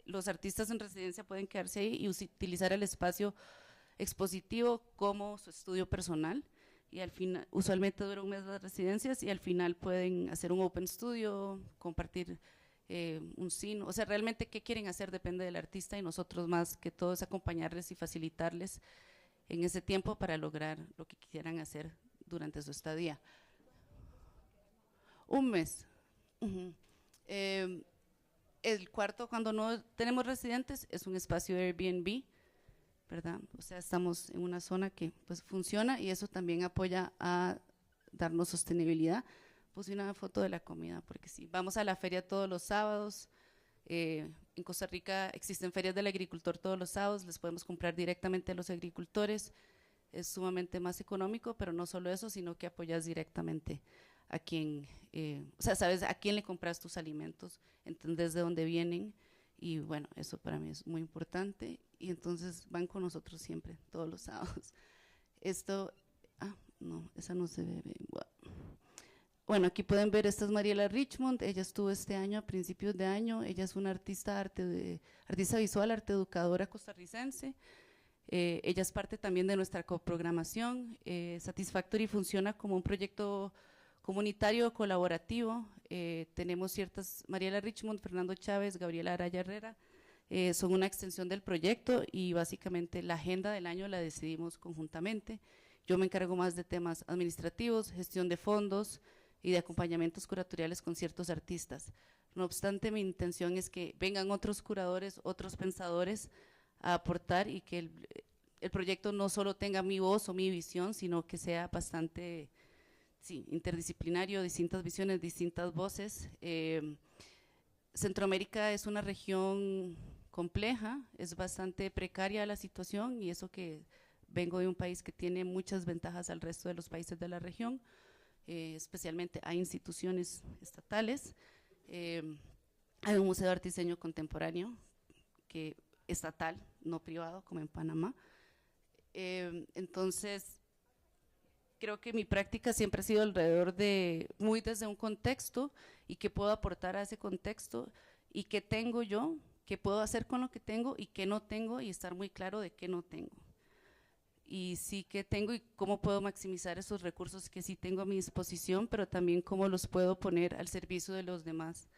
los artistas en residencia pueden quedarse ahí y utilizar el espacio expositivo como su estudio personal. Y al final, usualmente dura un mes las residencias, y al final pueden hacer un open studio, compartir un cine, o sea, realmente qué quieren hacer depende del artista, y nosotros más que todo es acompañarles y facilitarles en ese tiempo para lograr lo que quisieran hacer durante su estadía. Un mes. El cuarto, cuando no tenemos residentes, es un espacio de Airbnb, ¿verdad? O sea, estamos en una zona que pues funciona, y eso también apoya a darnos sostenibilidad. Puse una foto de la comida, porque sí, vamos a la feria todos los sábados. En Costa Rica existen ferias del agricultor todos los sábados, les podemos comprar directamente a los agricultores, es sumamente más económico, pero no solo eso, sino que apoyas directamente a quien, o sea, sabes a quién le compras tus alimentos, entendés de dónde vienen, y bueno, eso para mí es muy importante, y entonces van con nosotros siempre, todos los sábados. Esto, no, esa no se ve bien. Bueno, aquí pueden ver, esta es Mariela Richmond, ella estuvo este año, a principios de año, ella es una artista visual, arte educadora costarricense. Ella es parte también de nuestra coprogramación. Satisfactory funciona como un proyecto comunitario colaborativo. Tenemos ciertas, Mariela Richmond, Fernando Chávez, Gabriela Araya Herrera, son una extensión del proyecto, y básicamente la agenda del año la decidimos conjuntamente. Yo me encargo más de temas administrativos, gestión de fondos y de acompañamientos curatoriales con ciertos artistas. No obstante, mi intención es que vengan otros curadores, otros pensadores a aportar, y que el proyecto no solo tenga mi voz o mi visión, sino que sea bastante interdisciplinario, distintas visiones, distintas voces. Centroamérica es una región compleja, es bastante precaria la situación, y eso que vengo de un país que tiene muchas ventajas al resto de los países de la región, especialmente hay instituciones estatales, hay un museo de arte y diseño contemporáneo que estatal, no privado como en Panamá. Entonces creo que mi práctica siempre ha sido alrededor de, muy desde un contexto, y qué puedo aportar a ese contexto, y qué tengo yo, qué puedo hacer con lo que tengo y qué no tengo, y estar muy claro de qué no tengo. Y sí que tengo, y cómo puedo maximizar esos recursos que sí tengo a mi disposición, pero también cómo los puedo poner al servicio de los demás,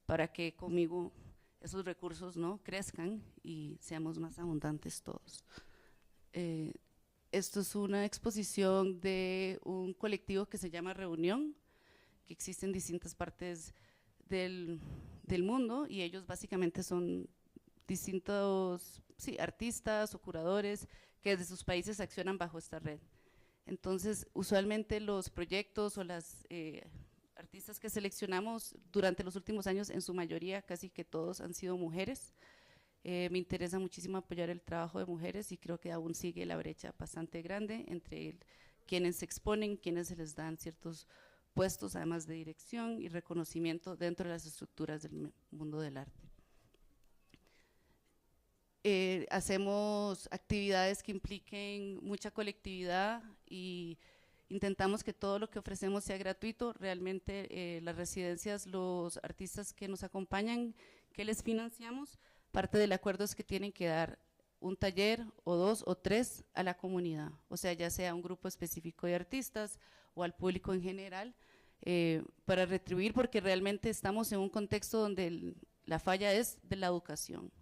para que conmigo esos recursos no crezcan y seamos más abundantes todos. Esto es una exposición de un colectivo que se llama Reunión, que existe en distintas partes del mundo, y ellos básicamente son distintos artistas o curadores que desde sus países accionan bajo esta red. Entonces, usualmente los proyectos o las artistas que seleccionamos durante los últimos años, en su mayoría, casi que todos han sido mujeres. Me interesa muchísimo apoyar el trabajo de mujeres y creo que aún sigue la brecha bastante grande entre quienes se exponen, quienes se les dan ciertos puestos, además de dirección y reconocimiento dentro de las estructuras del mundo del arte. Hacemos actividades que impliquen mucha colectividad y intentamos que todo lo que ofrecemos sea gratuito. Realmente las residencias, los artistas que nos acompañan, que les financiamos, parte del acuerdo es que tienen que dar un taller o 2 o 3 a la comunidad, o sea, ya sea un grupo específico de artistas o al público en general, para retribuir, porque realmente estamos en un contexto donde la falla es de la educación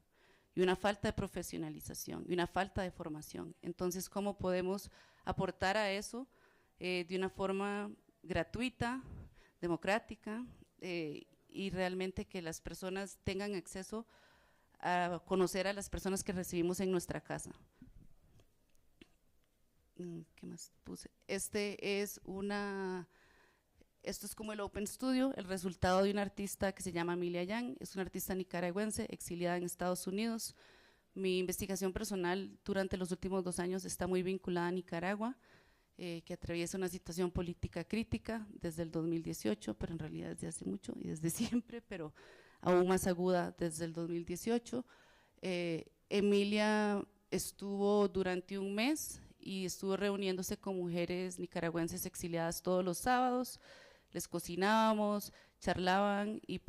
y una falta de profesionalización y una falta de formación. Entonces, ¿cómo podemos aportar a eso de una forma gratuita, democrática y realmente que las personas tengan acceso a conocer a las personas que recibimos en nuestra casa? ¿Qué más puse? Esto es como el Open Studio, el resultado de una artista que se llama Emilia Yang, es una artista nicaragüense exiliada en Estados Unidos. Mi investigación personal durante los últimos 2 años está muy vinculada a Nicaragua, que atraviesa una situación política crítica desde el 2018, pero en realidad desde hace mucho y desde siempre, pero aún más aguda desde el 2018. Emilia estuvo durante un mes y estuvo reuniéndose con mujeres nicaragüenses exiliadas todos los sábados, les cocinábamos, charlaban y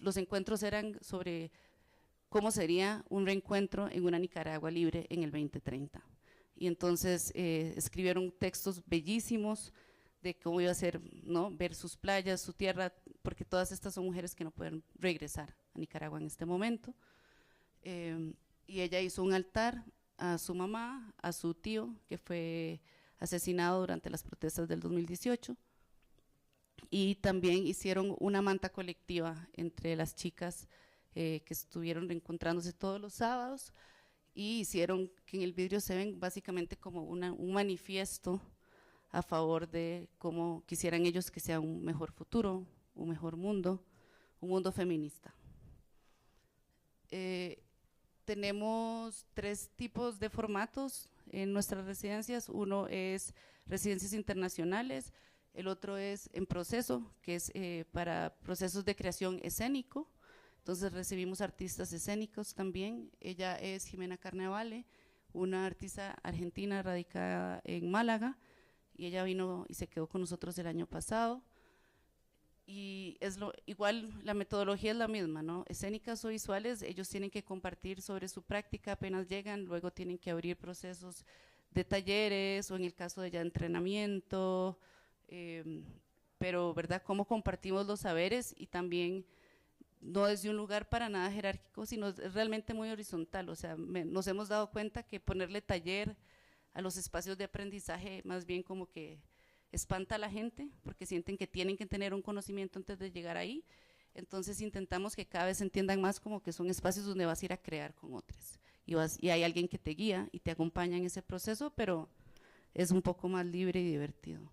los encuentros eran sobre cómo sería un reencuentro en una Nicaragua libre en el 2030. Y entonces escribieron textos bellísimos de cómo iba a ser, ¿no?, ver sus playas, su tierra, porque todas estas son mujeres que no pueden regresar a Nicaragua en este momento. Y ella hizo un altar a su mamá, a su tío, que fue asesinado durante las protestas del 2018, y también hicieron una manta colectiva entre las chicas que estuvieron reencontrándose todos los sábados, y hicieron, que en el vidrio se ven básicamente como un manifiesto a favor de cómo quisieran ellos que sea un mejor futuro, un mejor mundo, un mundo feminista. Tenemos 3 tipos de formatos en nuestras residencias. Uno es residencias internacionales, el otro es en proceso, que es para procesos de creación escénico. Entonces recibimos artistas escénicos también. Ella es Jimena Carnevale, una artista argentina radicada en Málaga, y ella vino y se quedó con nosotros el año pasado. Y igual la metodología es la misma, ¿no? Escénicas o visuales, ellos tienen que compartir sobre su práctica apenas llegan, luego tienen que abrir procesos de talleres o en el caso de ya entrenamiento, pero ¿verdad? Cómo compartimos los saberes, y también no desde un lugar para nada jerárquico, sino es realmente muy horizontal. O sea, nos hemos dado cuenta que ponerle taller a los espacios de aprendizaje más bien como que espanta a la gente, porque sienten que tienen que tener un conocimiento antes de llegar ahí. Entonces intentamos que cada vez se entiendan más como que son espacios donde vas a ir a crear con otros, y hay alguien que te guía y te acompaña en ese proceso, pero es un poco más libre y divertido.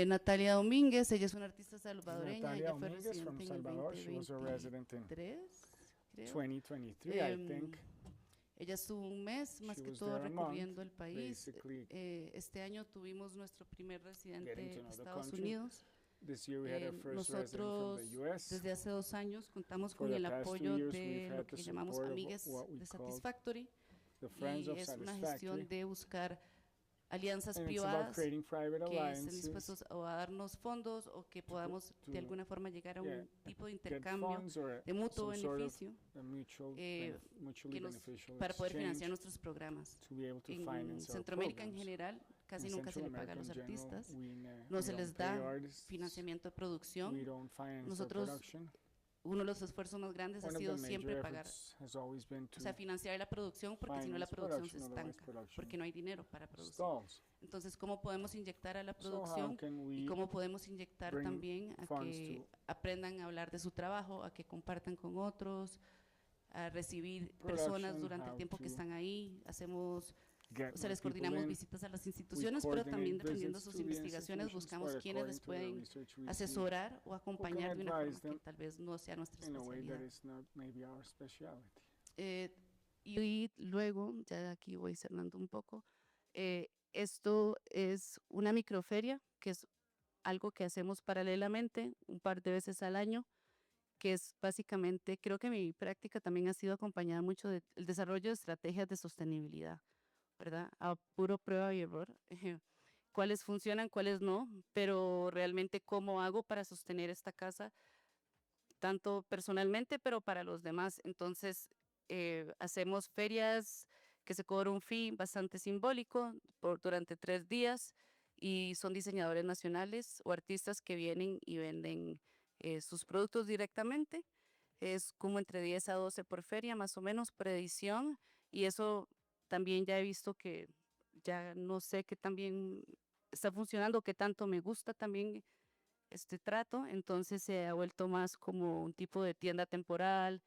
Natalia Domínguez, ella es una artista salvadoreña. Natalia Ella fue Domínguez from residente en el Salvador. She was a resident in 2023, I think. Ella estuvo un mes, más She que was todo there a recorriendo month, el país. basically Este año tuvimos nuestro primer residente getting to de know the Estados country. Unidos. This year we had our first resident from Nosotros the US. desde hace 2 años contamos For con the el past 2 apoyo years, de we've lo had que the llamamos support of Amigues what we de call Satisfactory, the Friends y of es una Satisfactory. gestión de buscar alianzas And it's about privadas creating private que estén alliances dispuestos o a darnos fondos o que podamos de alguna forma llegar a un tipo de get intercambio funds or de mutuo some sort of beneficio a mutually que beneficial para poder exchange financiar nuestros programas. to be able to En finance our Centroamérica en programs. general casi In nunca se le Central paga a los America in general, artistas, we no se don't les pay da artists, financiamiento de producción. we don't finance Nosotros their production. Uno de los esfuerzos más grandes ha One of sido the siempre major pagar, efforts has always been o to sea, financiar la producción, porque si no la finance producción se production, otherwise estanca, production porque no hay dinero para producir. stalls. Entonces, ¿cómo podemos inyectar a la So how producción can y we cómo podemos inyectar bring también a funds que to aprendan a hablar de su trabajo, a que compartan con otros, a recibir personas production, durante el how tiempo que to están ahí? Hacemos get o sea, more les people coordinamos in. visitas a las We instituciones, pero también coordinate dependiendo de visits sus to the investigaciones institutions, buscamos but quienes les according to the pueden research we see, asesorar o acompañar de una advise forma que them tal vez no sea nuestra in a way that especialidad. is not maybe our specialty. Y luego, ya aquí voy cerrando un poco, esto es una microferia, que es algo que hacemos paralelamente un par de veces al año, que es básicamente, creo que mi práctica también ha sido acompañada mucho del desarrollo de estrategias de sostenibilidad, ¿verdad? A puro prueba y error. Cuáles funcionan, cuáles no, pero realmente cómo hago para sostener esta casa, tanto personalmente, pero para los demás. Entonces, hacemos ferias que se cobra un fee bastante simbólico durante 3 días y son diseñadores nacionales o artistas que vienen y venden sus productos directamente. Es como entre 10 a 12 por feria, más o menos, por edición. Y eso también ya he visto que ya no sé qué también está funcionando, qué tanto me gusta también este trato. Entonces se ha vuelto más como un tipo de tienda temporal.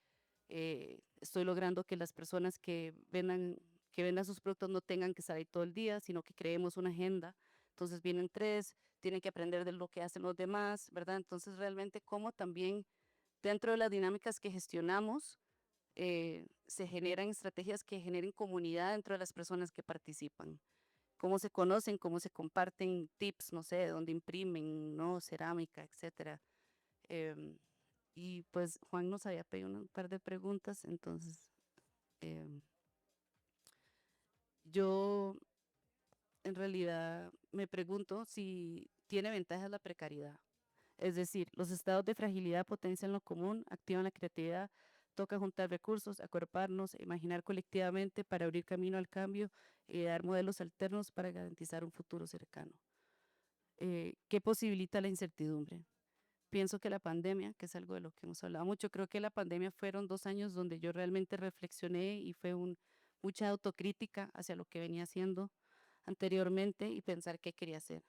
Estoy logrando que las personas que vendan sus productos no tengan que estar ahí todo el día, sino que creemos una agenda. Entonces vienen 3, tienen que aprender de lo que hacen los demás, ¿verdad? Entonces realmente como también dentro de las dinámicas que gestionamos, se generan estrategias que generen comunidad dentro de las personas que participan. Cómo se conocen, cómo se comparten tips, no sé, dónde imprimen, ¿no? Cerámica, etcétera. Y pues Juan nos había pedido un par de preguntas, entonces yo en realidad me pregunto si tiene ventajas la precariedad. Es decir, los estados de fragilidad potencian lo común, activan la creatividad, toca juntar recursos, acuerparnos, imaginar colectivamente para abrir camino al cambio y dar modelos alternos para garantizar un futuro cercano. ¿Qué posibilita la incertidumbre? Pienso que la pandemia, que es algo de lo que hemos hablado mucho, creo que la pandemia fueron 2 años donde yo realmente reflexioné y fue mucha autocrítica hacia lo que venía haciendo anteriormente y pensar qué quería hacer.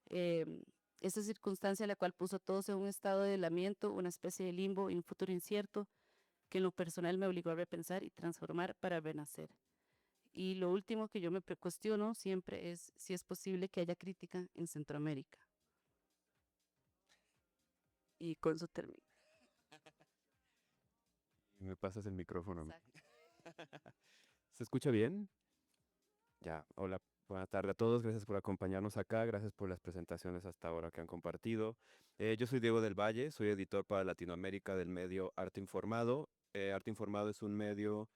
Esa circunstancia la cual puso a todos en un estado de aislamiento, una especie de limbo y un futuro incierto, que en lo personal me obligó a repensar y transformar para renacer. Y lo último que yo me cuestiono siempre es si es posible que haya crítica en Centroamérica. Y con eso termino. Me pasas el micrófono. Exacto. ¿Se escucha bien? Ya, hola, buenas tardes a todos, gracias por acompañarnos acá, gracias por las presentaciones hasta ahora que han compartido. Yo soy Diego del Valle, soy editor para Latinoamérica del medio Arte Informado. Arte Informado es un medio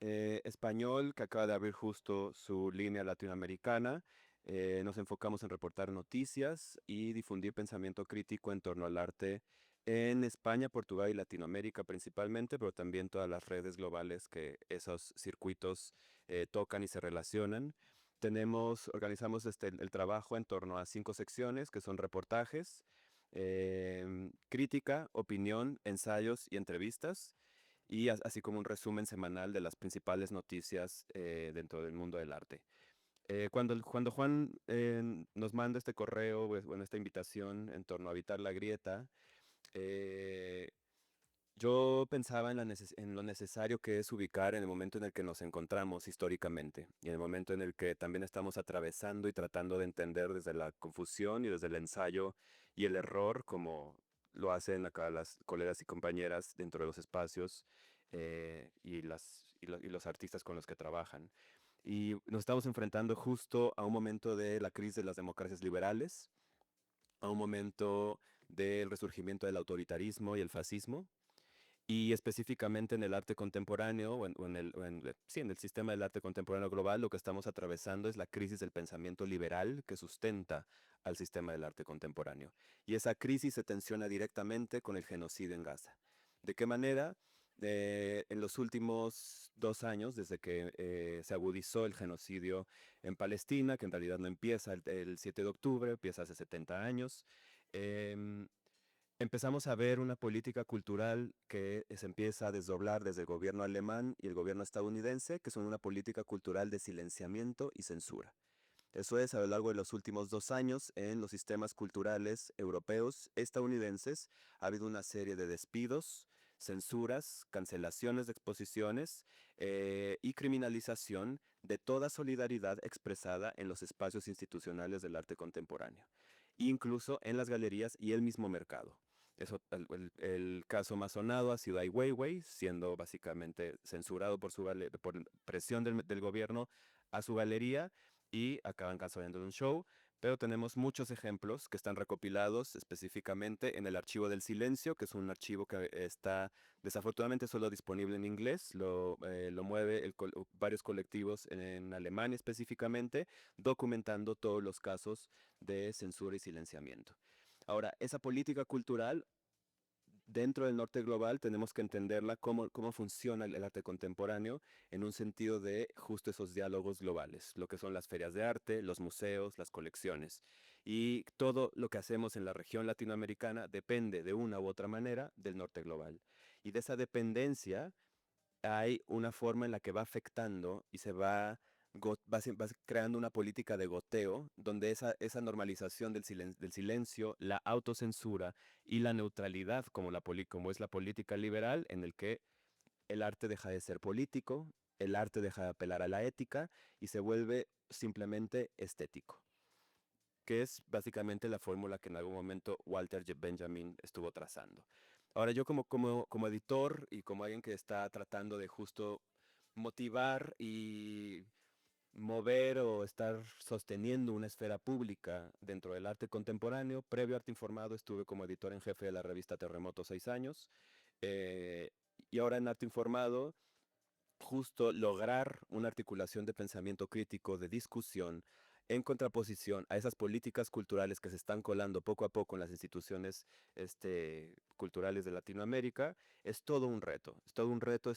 español que acaba de abrir justo su línea latinoamericana. Nos enfocamos en reportar noticias y difundir pensamiento crítico en torno al arte en España, Portugal y Latinoamérica principalmente, pero también todas las redes globales que esos circuitos tocan y se relacionan. Organizamos el trabajo en torno a 5 secciones que son reportajes, crítica, opinión, ensayos y entrevistas, y así como un resumen semanal de las principales noticias dentro del mundo del arte. Cuando Juan nos manda este correo, pues, bueno, esta invitación en torno a Habitar la Grieta, yo pensaba en lo necesario que es ubicar en el momento en el que nos encontramos históricamente y en el momento en el que también estamos atravesando y tratando de entender desde la confusión y desde el ensayo y el error, como lo hacen acá las colegas y compañeras dentro de los espacios y los artistas con los que trabajan. Y nos estamos enfrentando justo a un momento de la crisis de las democracias liberales, a un momento del resurgimiento del autoritarismo y el fascismo, y específicamente en el arte contemporáneo, sí, en el sistema del arte contemporáneo global, lo que estamos atravesando es la crisis del pensamiento liberal que sustenta al sistema del arte contemporáneo. Y esa crisis se tensiona directamente con el genocidio en Gaza. ¿De qué manera? En los últimos 2 años, desde que se agudizó el genocidio en Palestina, que en realidad no empieza el 7 de octubre, empieza hace 70 años, empezamos a ver una política cultural que se empieza a desdoblar desde el gobierno alemán y el gobierno estadounidense, que son una política cultural de silenciamiento y censura. Eso es, a lo largo de los últimos 2 años, en los sistemas culturales europeos, estadounidenses, ha habido una serie de despidos, censuras, cancelaciones de exposiciones y criminalización de toda solidaridad expresada en los espacios institucionales del arte contemporáneo, incluso en las galerías y el mismo mercado. Eso, el caso más sonado ha sido Ai Weiwei, siendo básicamente censurado por por presión del gobierno a su galería y acaban cancelando un show. Pero tenemos muchos ejemplos que están recopilados específicamente en el Archivo del Silencio, que es un archivo que está desafortunadamente solo disponible en inglés. Lo mueve varios colectivos en Alemania específicamente, documentando todos los casos de censura y silenciamiento. Ahora, esa política cultural dentro del norte global tenemos que entenderla cómo funciona el arte contemporáneo en un sentido de justo esos diálogos globales, lo que son las ferias de arte, los museos, las colecciones. Y todo lo que hacemos en la región latinoamericana depende de una u otra manera del norte global. Y de esa dependencia hay una forma en la que va afectando y va creando una política de goteo, donde esa normalización del silencio, la autocensura y la neutralidad, como es la política liberal, en el que el arte deja de ser político, el arte deja de apelar a la ética y se vuelve simplemente estético, que es básicamente la fórmula que en algún momento Walter Benjamin estuvo trazando. Ahora yo como editor y como alguien que está tratando de justo motivar y mover o estar sosteniendo una esfera pública dentro del arte contemporáneo, previo a Arte Informado estuve como editor en jefe de la revista Terremoto 6 años, eh, y ahora en Arte Informado justo lograr una articulación de pensamiento crítico, de discusión, en contraposición a esas políticas culturales que se están colando poco a poco en las instituciones culturales de Latinoamérica, es todo un reto. Es todo un reto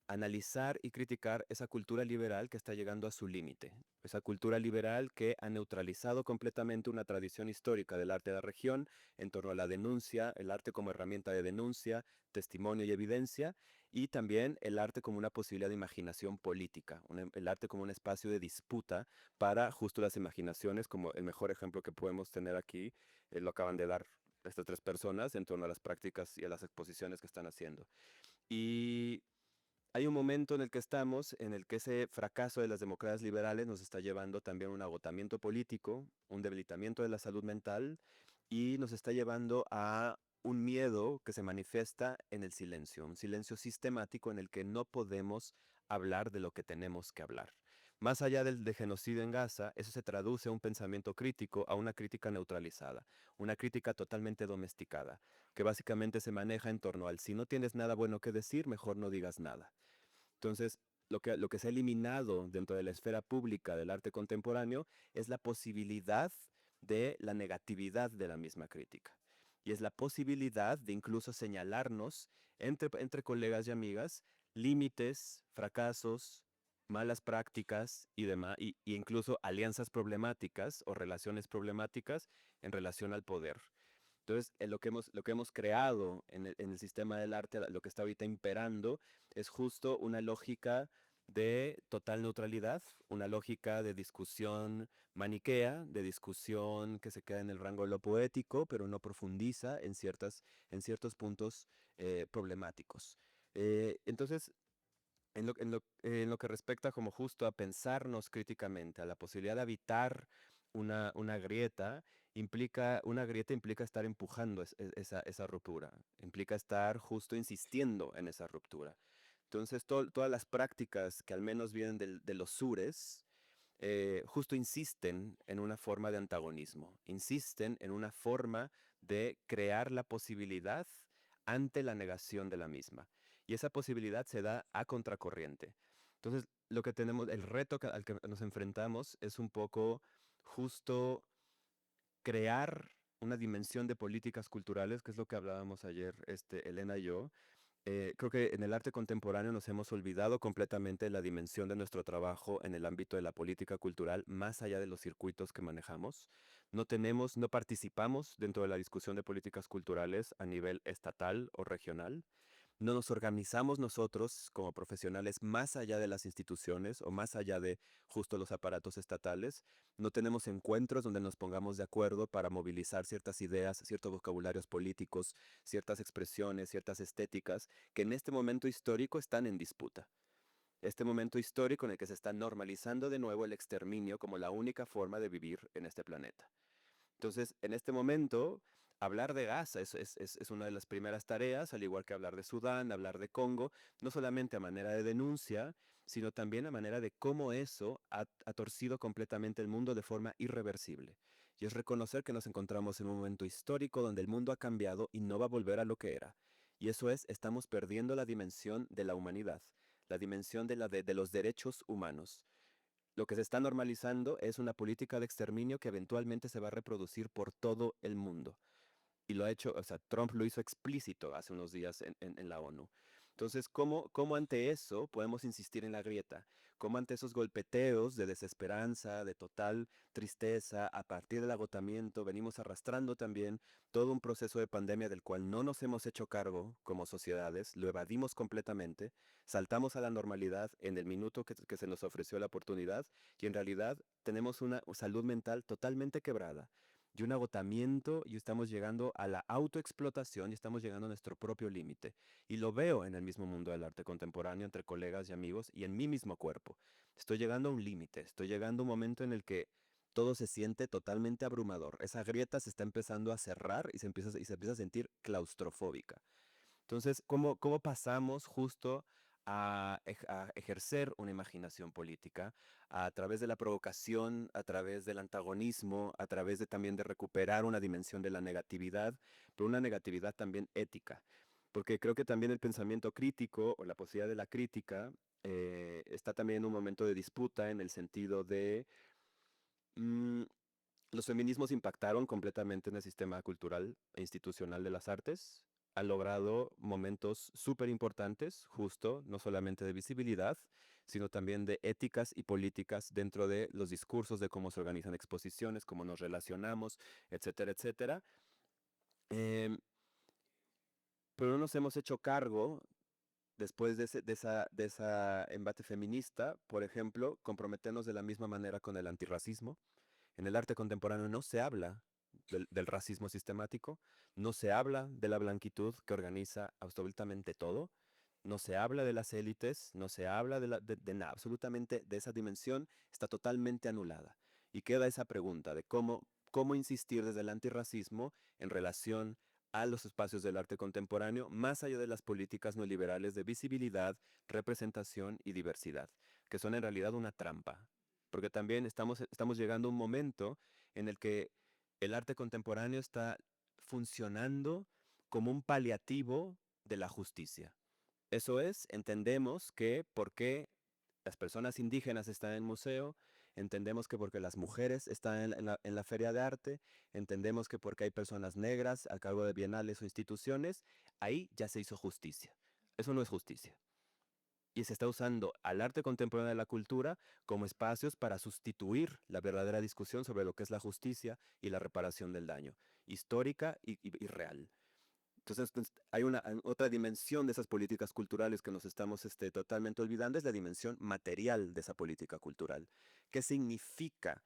analizar y criticar esa cultura liberal que está llegando a su límite. Esa cultura liberal que ha neutralizado completamente una tradición histórica del arte de la región en torno a la denuncia, el arte como herramienta de denuncia, testimonio y evidencia, y también el arte como una posibilidad de imaginación política, el arte como un espacio de disputa para justo las imaginaciones, como el mejor ejemplo que podemos tener aquí, lo acaban de dar estas tres personas en torno a las prácticas y a las exposiciones que están haciendo. Y hay un momento en el que estamos, en el que ese fracaso de las democracias liberales nos está llevando también a un agotamiento político, un debilitamiento de la salud mental y nos está llevando a un miedo que se manifiesta en el silencio, un silencio sistemático en el que no podemos hablar de lo que tenemos que hablar. Más allá del genocidio en Gaza, eso se traduce a un pensamiento crítico, a una crítica neutralizada, una crítica totalmente domesticada, que básicamente se maneja en torno al si no tienes nada bueno que decir, mejor no digas nada. Entonces, lo que se ha eliminado dentro de la esfera pública del arte contemporáneo es la posibilidad de la negatividad de la misma crítica. Y es la posibilidad de incluso señalarnos entre colegas y amigas límites, fracasos, malas prácticas y demás, y incluso alianzas problemáticas o relaciones problemáticas en relación al poder. Entonces, lo que hemos creado en el sistema del arte, lo que está ahorita imperando, es justo una lógica de total neutralidad, una lógica de discusión maniquea, de discusión que se queda en el rango de lo poético, pero no profundiza en ciertos puntos problemáticos. Entonces, en lo que respecta como justo a pensarnos críticamente, a la posibilidad de habitar una grieta, una grieta implica estar empujando esa ruptura, implica estar justo insistiendo en esa ruptura. Entonces, todas las prácticas que al menos vienen de los sures, justo insisten en una forma de antagonismo, insisten en una forma de crear la posibilidad ante la negación de la misma. Y esa posibilidad se da a contracorriente. Entonces, lo que tenemos, el reto al que nos enfrentamos es un poco justo crear una dimensión de políticas culturales, que es lo que hablábamos ayer, Elena y yo. Creo que en el arte contemporáneo nos hemos olvidado completamente de la dimensión de nuestro trabajo en el ámbito de la política cultural, más allá de los circuitos que manejamos. No participamos dentro de la discusión de políticas culturales a nivel estatal o regional. no nos organizamos nosotros como profesionales más allá de las instituciones o más allá de justo los aparatos estatales, no tenemos encuentros donde nos pongamos de acuerdo para movilizar ciertas ideas, ciertos vocabularios políticos, ciertas expresiones, ciertas estéticas que en este momento histórico están en disputa. Este momento histórico en el que se está normalizando de nuevo el exterminio como la única forma de vivir en este planeta. Entonces, en este momento, hablar de Gaza es una de las primeras tareas, al igual que hablar de Sudán, hablar de Congo, no solamente a manera de denuncia, sino también a manera de cómo eso ha torcido completamente el mundo de forma irreversible. Y es reconocer que nos encontramos en un momento histórico donde el mundo ha cambiado y no va a volver a lo que era. Y eso es, estamos perdiendo la dimensión de la humanidad, la dimensión de los derechos humanos. Lo que se está normalizando es una política de exterminio que eventualmente se va a reproducir por todo el mundo. Y lo ha hecho, o sea, Trump lo hizo explícito hace unos días en la ONU. Entonces, ¿cómo ante eso podemos insistir en la grieta? ¿Cómo ante esos golpeteos de desesperanza, de total tristeza, a partir del agotamiento, venimos arrastrando también todo un proceso de pandemia del cual no nos hemos hecho cargo como sociedades, lo evadimos completamente, saltamos a la normalidad en el minuto que se nos ofreció la oportunidad y en realidad tenemos una salud mental totalmente quebrada? Y un agotamiento y estamos llegando a la autoexplotación y estamos llegando a nuestro propio límite. Y lo veo en el mismo mundo del arte contemporáneo, entre colegas y amigos, y en mi mismo cuerpo. Estoy llegando a un límite, estoy llegando a un momento en el que todo se siente totalmente abrumador. Esa grieta se está empezando a cerrar y se empieza a sentir claustrofóbica. Entonces, ¿cómo pasamos justo a ejercer una imaginación política a través de la provocación, a través del antagonismo, a través de también de recuperar una dimensión de la negatividad, pero una negatividad también ética? Porque creo que también el pensamiento crítico o la posibilidad de la crítica está también en un momento de disputa en el sentido de mm, los feminismos impactaron completamente en el sistema cultural e institucional de las artes. Han logrado momentos súper importantes, justo, no solamente de visibilidad, sino también de éticas y políticas dentro de los discursos de cómo se organizan exposiciones, cómo nos relacionamos, etcétera, etcétera. Em, pero no nos hemos hecho cargo, después de esa embate feminista, por ejemplo, comprometernos de la misma manera con el antirracismo. En el arte contemporáneo no se habla del racismo sistemático, no se habla de la blanquitud que organiza absolutamente todo, no se habla de las élites, no se habla de nada, absolutamente de esa dimensión está totalmente anulada. Y queda esa pregunta de cómo insistir desde el antirracismo en relación a los espacios del arte contemporáneo, más allá de las políticas neoliberales de visibilidad, representación y diversidad, que son en realidad una trampa, porque también estamos llegando a un momento en el que el arte contemporáneo está funcionando como un paliativo de la justicia. Eso es, entendemos que por qué las personas indígenas están en el museo, entendemos que porque las mujeres están en la feria de arte, entendemos que porque hay personas negras a cargo de bienales o instituciones, ahí ya se hizo justicia. Eso no es justicia. Y se está usando al arte contemporáneo de la cultura como espacios para sustituir la verdadera discusión sobre lo que es la justicia y la reparación del daño, histórica y real. Entonces, hay otra dimensión de esas políticas culturales que nos estamos totalmente olvidando, es la dimensión material de esa política cultural. ¿Qué significa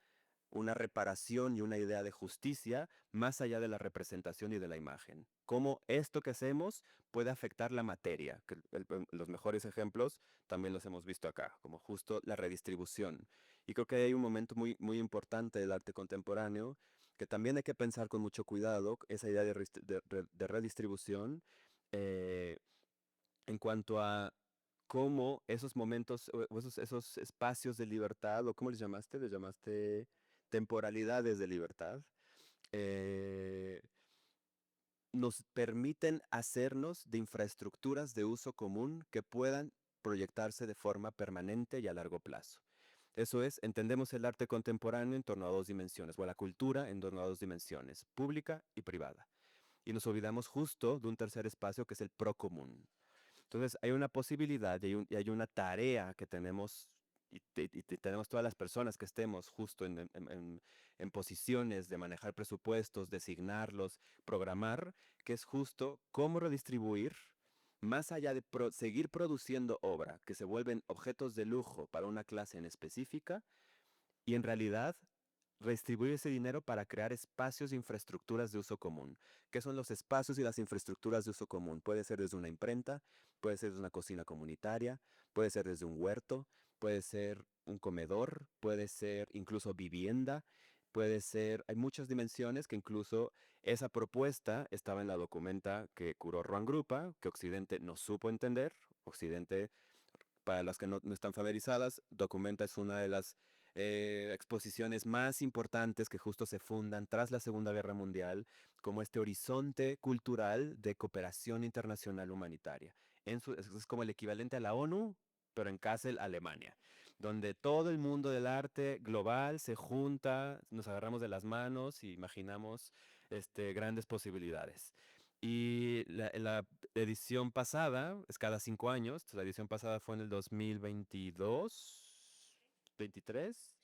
una reparación y una idea de justicia más allá de la representación y de la imagen? ¿Cómo esto que hacemos puede afectar la materia? Que los mejores ejemplos también los hemos visto acá, como justo la redistribución. Y creo que hay un momento muy, muy importante del arte contemporáneo que también hay que pensar con mucho cuidado, esa idea de redistribución, eh, en cuanto a cómo esos momentos o esos espacios de libertad, o ¿cómo les llamaste? Les llamaste temporalidades de libertad, eh, nos permiten hacernos de infraestructuras de uso común que puedan proyectarse de forma permanente y a largo plazo. Eso es, entendemos el arte contemporáneo en torno a dos dimensiones, o la cultura en torno a dos dimensiones, pública y privada. Y nos olvidamos justo de un tercer espacio que es el procomún. Entonces, hay una posibilidad y hay una tarea que tenemos, y tenemos todas las personas que estemos justo en posiciones de manejar presupuestos, designarlos, programar, que es justo cómo redistribuir más allá de seguir produciendo obra, que se vuelven objetos de lujo para una clase en específica, y en realidad redistribuir ese dinero para crear espacios e infraestructuras de uso común. ¿Qué son los espacios y las infraestructuras de uso común? Puede ser desde una imprenta, puede ser desde una cocina comunitaria, puede ser desde un huerto, puede ser un comedor, puede ser incluso vivienda, puede ser, hay muchas dimensiones que incluso esa propuesta estaba en la documenta que curó Ruan Grupa, que Occidente no supo entender. Occidente, para las que no están familiarizadas, Documenta es una de las exposiciones más importantes que justo se fundan tras la Segunda Guerra Mundial como este horizonte cultural de cooperación internacional humanitaria. Es como el equivalente a la ONU, pero en Kassel, Alemania, donde todo el mundo del arte global se junta, nos agarramos de las manos y imaginamos grandes posibilidades. Y la edición pasada es cada 5 años. La edición pasada fue en el 2022, 23.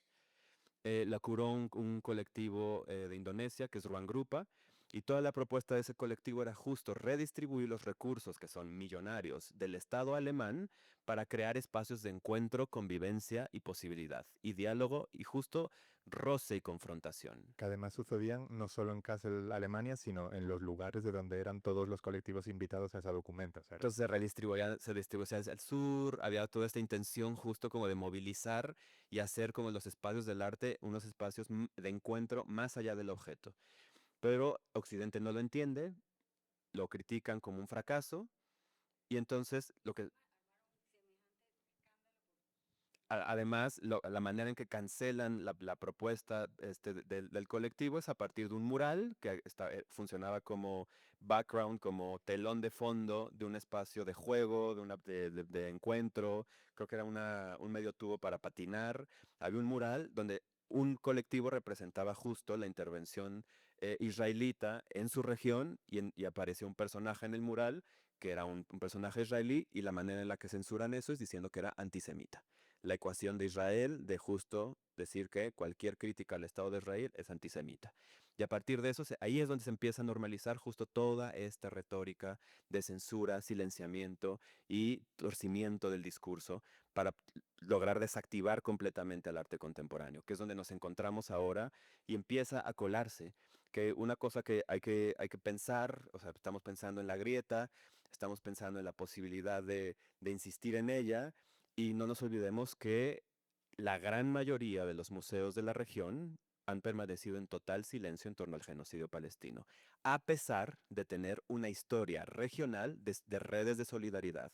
La curó un colectivo de Indonesia, que es Ruang Grupa, y toda la propuesta de ese colectivo era justo redistribuir los recursos, que son millonarios, del Estado alemán para crear espacios de encuentro, convivencia y posibilidad, y diálogo, y justo roce y confrontación. Que además sucedían no solo en Kassel, Alemania, sino en los lugares de donde eran todos los colectivos invitados a esa documenta. O sea, Entonces se distribuía hacia el sur, había toda esta intención justo como de movilizar y hacer como los espacios del arte unos espacios de encuentro más allá del objeto. Pero Occidente no lo entiende, lo critican como un fracaso, y entonces además, la manera en que cancelan la propuesta del colectivo es a partir de un mural que funcionaba como background, como telón de fondo de un espacio de juego, de encuentro. Creo que era un medio tubo para patinar. Había un mural donde un colectivo representaba justo la intervención israelita en su región, y apareció un personaje en el mural que era un personaje israelí, y la manera en la que censuran eso es diciendo que era antisemita. La ecuación de Israel de justo decir que cualquier crítica al Estado de Israel es antisemita. Y a partir de eso, ahí es donde se empieza a normalizar justo toda esta retórica de censura, silenciamiento y torcimiento del discurso para lograr desactivar completamente al arte contemporáneo, que es donde nos encontramos ahora, y empieza a colarse. Que una cosa que hay que pensar, o sea, estamos pensando en la grieta, estamos pensando en la posibilidad de insistir en ella, y no nos olvidemos que la gran mayoría de los museos de la región han permanecido en total silencio en torno al genocidio palestino, a pesar de tener una historia regional de redes de solidaridad,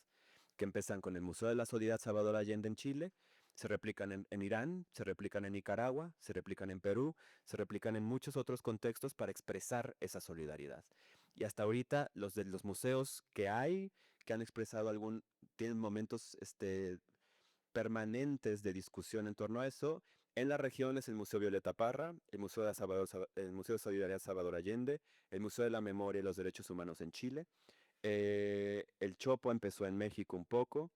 que empiezan con el Museo de la Solidaridad Salvador Allende en Chile, se replican en Irán, se replican en Nicaragua, se replican en Perú, se replican en muchos otros contextos para expresar esa solidaridad. Y hasta ahorita los de los museos que hay, que han expresado tienen momentos permanentes de discusión en torno a eso. En la región es el Museo Violeta Parra, el Museo de Solidaridad Salvador Allende, el Museo de la Memoria y los Derechos Humanos en Chile. El Chopo empezó en México un poco.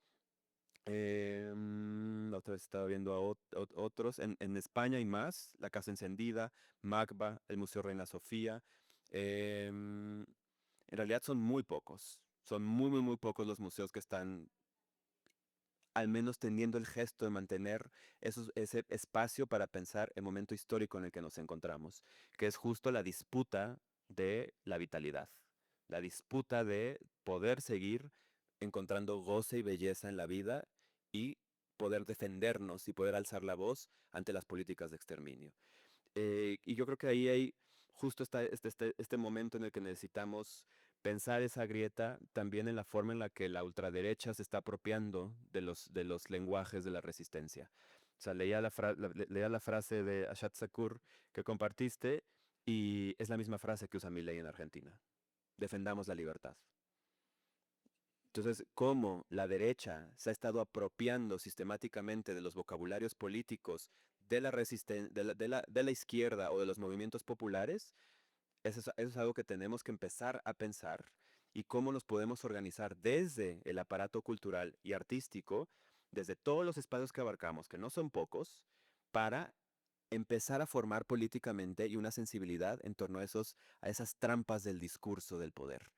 La otra vez estaba viendo otros. En España hay más: La Casa Encendida, MACBA, el Museo Reina Sofía. En realidad son muy pocos. Son muy, muy, muy pocos los museos que están al menos teniendo el gesto de mantener ese espacio para pensar el momento histórico en el que nos encontramos, que es justo la disputa de la vitalidad, la disputa de poder seguir encontrando goce y belleza en la vida, y poder defendernos y poder alzar la voz ante las políticas de exterminio. Y yo creo que ahí hay justo este momento en el que necesitamos pensar esa grieta también en la forma en la que la ultraderecha se está apropiando de los lenguajes de la resistencia. O sea, leía la frase de Ashat Sakur que compartiste, y es la misma frase que usa Milei en Argentina: defendamos la libertad. Entonces, cómo la derecha se ha estado apropiando sistemáticamente de los vocabularios políticos de la de la izquierda o de los movimientos populares, eso es algo que tenemos que empezar a pensar, y cómo nos podemos organizar desde el aparato cultural y artístico, desde todos los espacios que abarcamos, que no son pocos, para empezar a formar políticamente y una sensibilidad en torno a esas trampas del discurso del poder.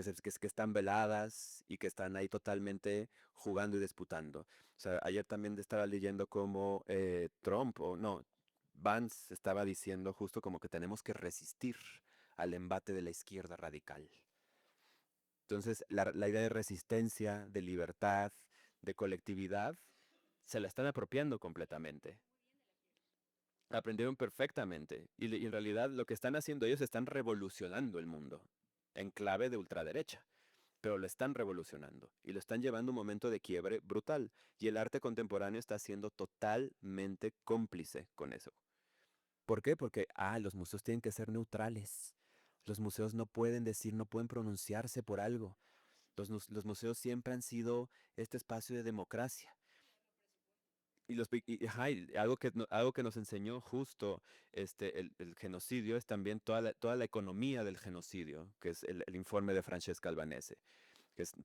que están veladas y que están ahí totalmente jugando y disputando. O sea, ayer también estaba leyendo como Trump, o no, Vance estaba diciendo justo como que tenemos que resistir al embate de la izquierda radical. Entonces, la idea de resistencia, de libertad, de colectividad, se la están apropiando completamente. Aprendieron perfectamente. Y en realidad lo que están haciendo ellos están revolucionando el mundo en clave de ultraderecha. Pero lo están revolucionando y lo están llevando a un momento de quiebre brutal. Y el arte contemporáneo está siendo totalmente cómplice con eso. ¿Por qué? Porque, los museos tienen que ser neutrales. Los museos no pueden decir, no pueden pronunciarse por algo. Los museos siempre han sido este espacio de democracia. Y algo que nos enseñó justo el genocidio es también toda la economía del genocidio, que es el informe de Francesca Albanese.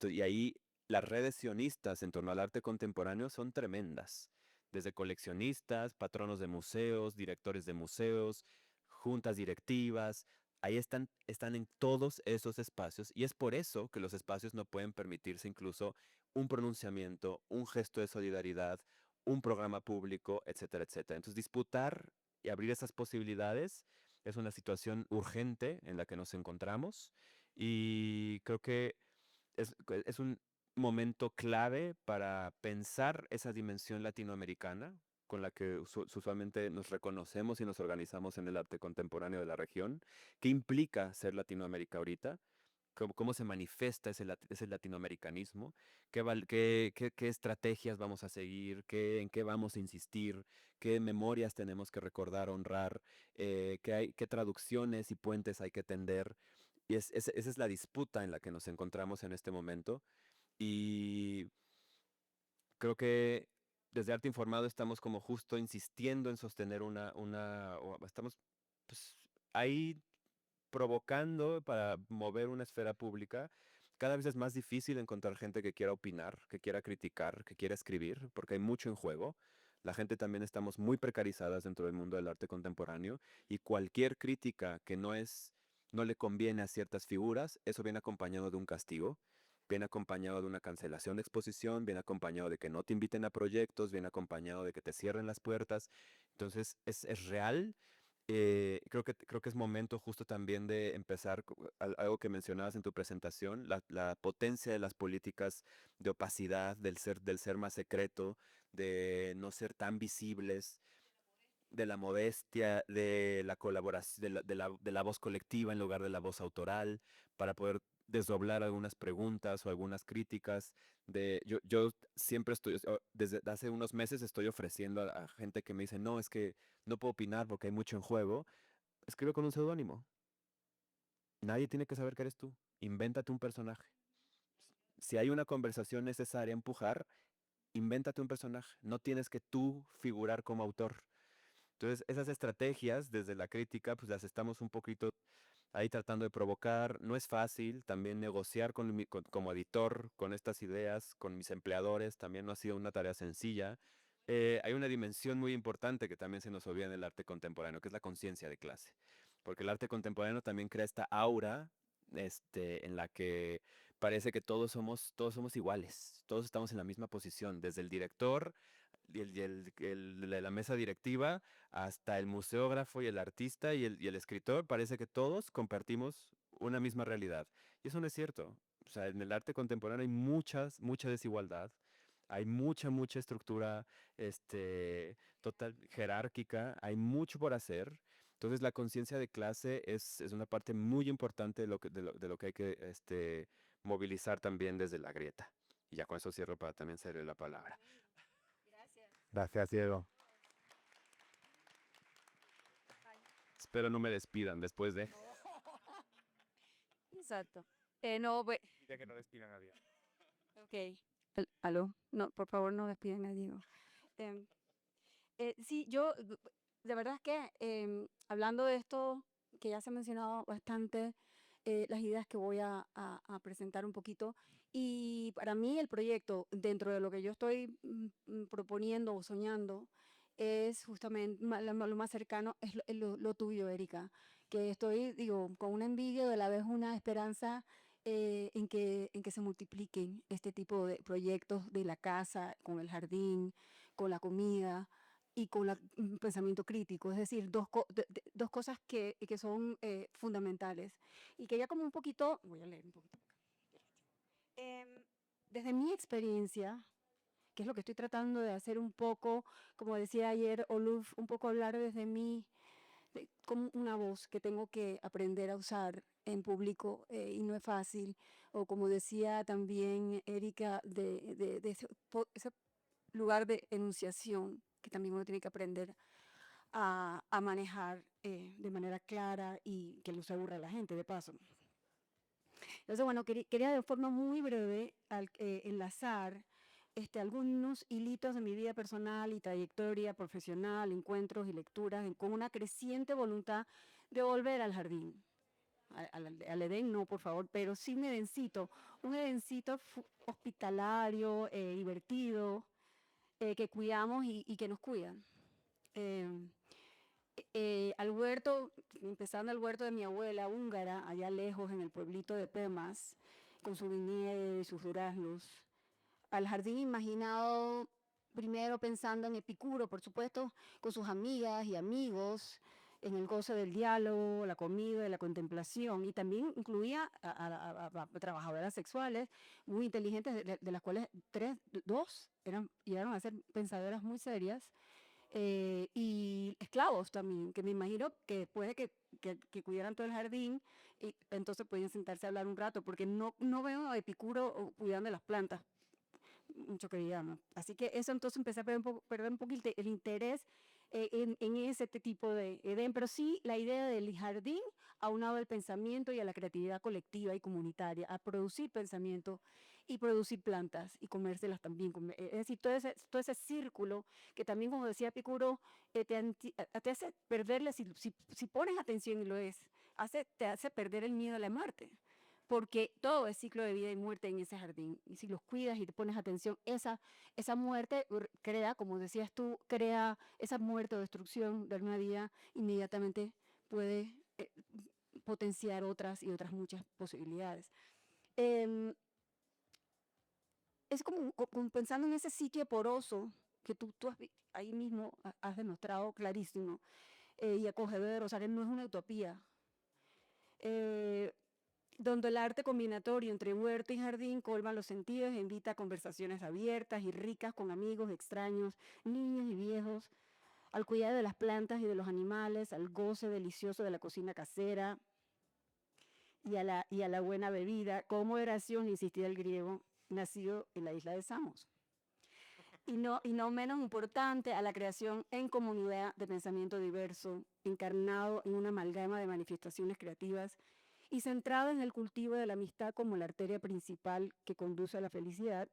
Y ahí las redes sionistas en torno al arte contemporáneo son tremendas. Desde coleccionistas, patronos de museos, directores de museos, juntas directivas. Ahí están en todos esos espacios. Y es por eso que los espacios no pueden permitirse incluso un pronunciamiento, un gesto de solidaridad, un programa público, etcétera, etcétera. Entonces, disputar y abrir esas posibilidades es una situación urgente en la que nos encontramos. Y creo que es un momento clave para pensar esa dimensión latinoamericana con la que usualmente nos reconocemos y nos organizamos en el arte contemporáneo de la región. ¿Qué implica ser Latinoamérica ahorita? ¿Cómo se manifiesta ese latinoamericanismo? ¿Qué estrategias vamos a seguir? ¿En qué vamos a insistir? ¿Qué memorias tenemos que recordar, honrar? ¿Qué traducciones y puentes hay que tender? Y esa es la disputa en la que nos encontramos en este momento. Y creo que desde Arte Informado estamos como justo insistiendo en sostener estamos pues, ahí provocando para mover una esfera pública. Cada vez es más difícil encontrar gente que quiera opinar, que quiera criticar, que quiera escribir, porque hay mucho en juego. La gente también estamos muy precarizadas dentro del mundo del arte contemporáneo y cualquier crítica que no le conviene a ciertas figuras, eso viene acompañado de un castigo, viene acompañado de una cancelación de exposición, viene acompañado de que no te inviten a proyectos, viene acompañado de que te cierren las puertas. Entonces, es real. Creo que es momento justo también de empezar algo que mencionabas en tu presentación, la potencia de las políticas de opacidad, del ser más secreto, de no ser tan visibles, de la modestia, de la colaboración, de la voz colectiva en lugar de la voz autoral, para poder desdoblar algunas preguntas o algunas críticas. Yo siempre desde hace unos meses estoy ofreciendo a gente que me dice, no, es que no puedo opinar porque hay mucho en juego. Escribe con un seudónimo. Nadie tiene que saber que eres tú. Invéntate un personaje. Si hay una conversación necesaria empujar, invéntate un personaje. No tienes que tú figurar como autor. Entonces, esas estrategias desde la crítica, pues las estamos un poquito ahí tratando de provocar. No es fácil también negociar como editor con estas ideas, con mis empleadores, también no ha sido una tarea sencilla. Hay una dimensión muy importante que también se nos olvida en el arte contemporáneo, que es la conciencia de clase. Porque el arte contemporáneo también crea esta aura en la que parece que todos somos iguales, todos estamos en la misma posición, desde el director y de la mesa directiva hasta el museógrafo y el artista y el escritor, parece que todos compartimos una misma realidad. Y eso no es cierto. O sea, en el arte contemporáneo hay mucha desigualdad, hay mucha estructura total jerárquica, hay mucho por hacer. Entonces la conciencia de clase es una parte muy importante de lo que hay que movilizar también desde la grieta. Y ya con eso cierro para también cederle la palabra. Gracias, Diego. Espero no me despidan después de... Exacto. No, Diría que no despidan a Diego. ok. Aló, no, por favor no despiden a Diego. Sí, yo, de verdad es que hablando de esto, que ya se ha mencionado bastante, las ideas que voy a presentar un poquito, y para mí el proyecto, dentro de lo que yo estoy proponiendo o soñando, es justamente lo más cercano, es lo tuyo, Erika, que estoy, digo, con una envidia y a la vez una esperanza en que se multipliquen este tipo de proyectos de la casa, con el jardín, con la comida y con un pensamiento crítico. Es decir, dos cosas que son fundamentales. Y que ya como un poquito, voy a leer un poquito. Em, Desde mi experiencia, que es lo que estoy tratando de hacer un poco, como decía ayer Oluf, un poco hablar desde mí, como una voz que tengo que aprender a usar en público y no es fácil. O como decía también Erika, de ese lugar de enunciación que también uno tiene que aprender a manejar de manera clara y que no se aburra a la gente, de paso. Entonces, bueno, quería de forma muy breve enlazar algunos hilitos de mi vida personal y trayectoria profesional, encuentros y lecturas, con una creciente voluntad de volver al jardín. Al Edén no, por favor, pero sí un Edencito hospitalario, divertido, que cuidamos y que nos cuidan. Al huerto, empezando el huerto de mi abuela húngara, allá lejos en el pueblito de Pemas, con su viñedo y sus duraznos. Al jardín imaginado, primero pensando en Epicuro, por supuesto, con sus amigas y amigos, en el goce del diálogo, la comida, la contemplación, y también incluía a trabajadoras sexuales muy inteligentes, de las cuales dos llegaron a ser pensadoras muy serias, y esclavos también, que me imagino que después de que cuidaran todo el jardín, y entonces podían sentarse a hablar un rato, porque no veo a Epicuro cuidando de las plantas, mucho que digamos. Así que eso entonces empecé a perder un poco el interés en ese tipo de Edén, pero sí la idea del jardín aunado al pensamiento y a la creatividad colectiva y comunitaria, a producir pensamiento y producir plantas y comérselas también. Es decir, todo ese círculo que también, como decía Epicuro, te hace perderle, si pones atención y lo es, te hace perder el miedo a la muerte, porque todo es ciclo de vida y muerte en ese jardín. Y si los cuidas y te pones atención, esa muerte crea, como decías tú, crea esa muerte o destrucción de una vida, inmediatamente puede potenciar otras y otras muchas posibilidades. Es como pensando en ese sitio poroso que tú ahí mismo has demostrado clarísimo y acogedor, o sea, que no es una utopía. Donde el arte combinatorio entre huerto y jardín colma los sentidos e invita a conversaciones abiertas y ricas con amigos, extraños, niños y viejos, al cuidado de las plantas y de los animales, al goce delicioso de la cocina casera y a la buena bebida, con moderación, insistía el griego, nacido en la isla de Samos. Y no menos importante, a la creación en comunidad de pensamiento diverso, encarnado en una amalgama de manifestaciones creativas y centrado en el cultivo de la amistad como la arteria principal que conduce a la felicidad,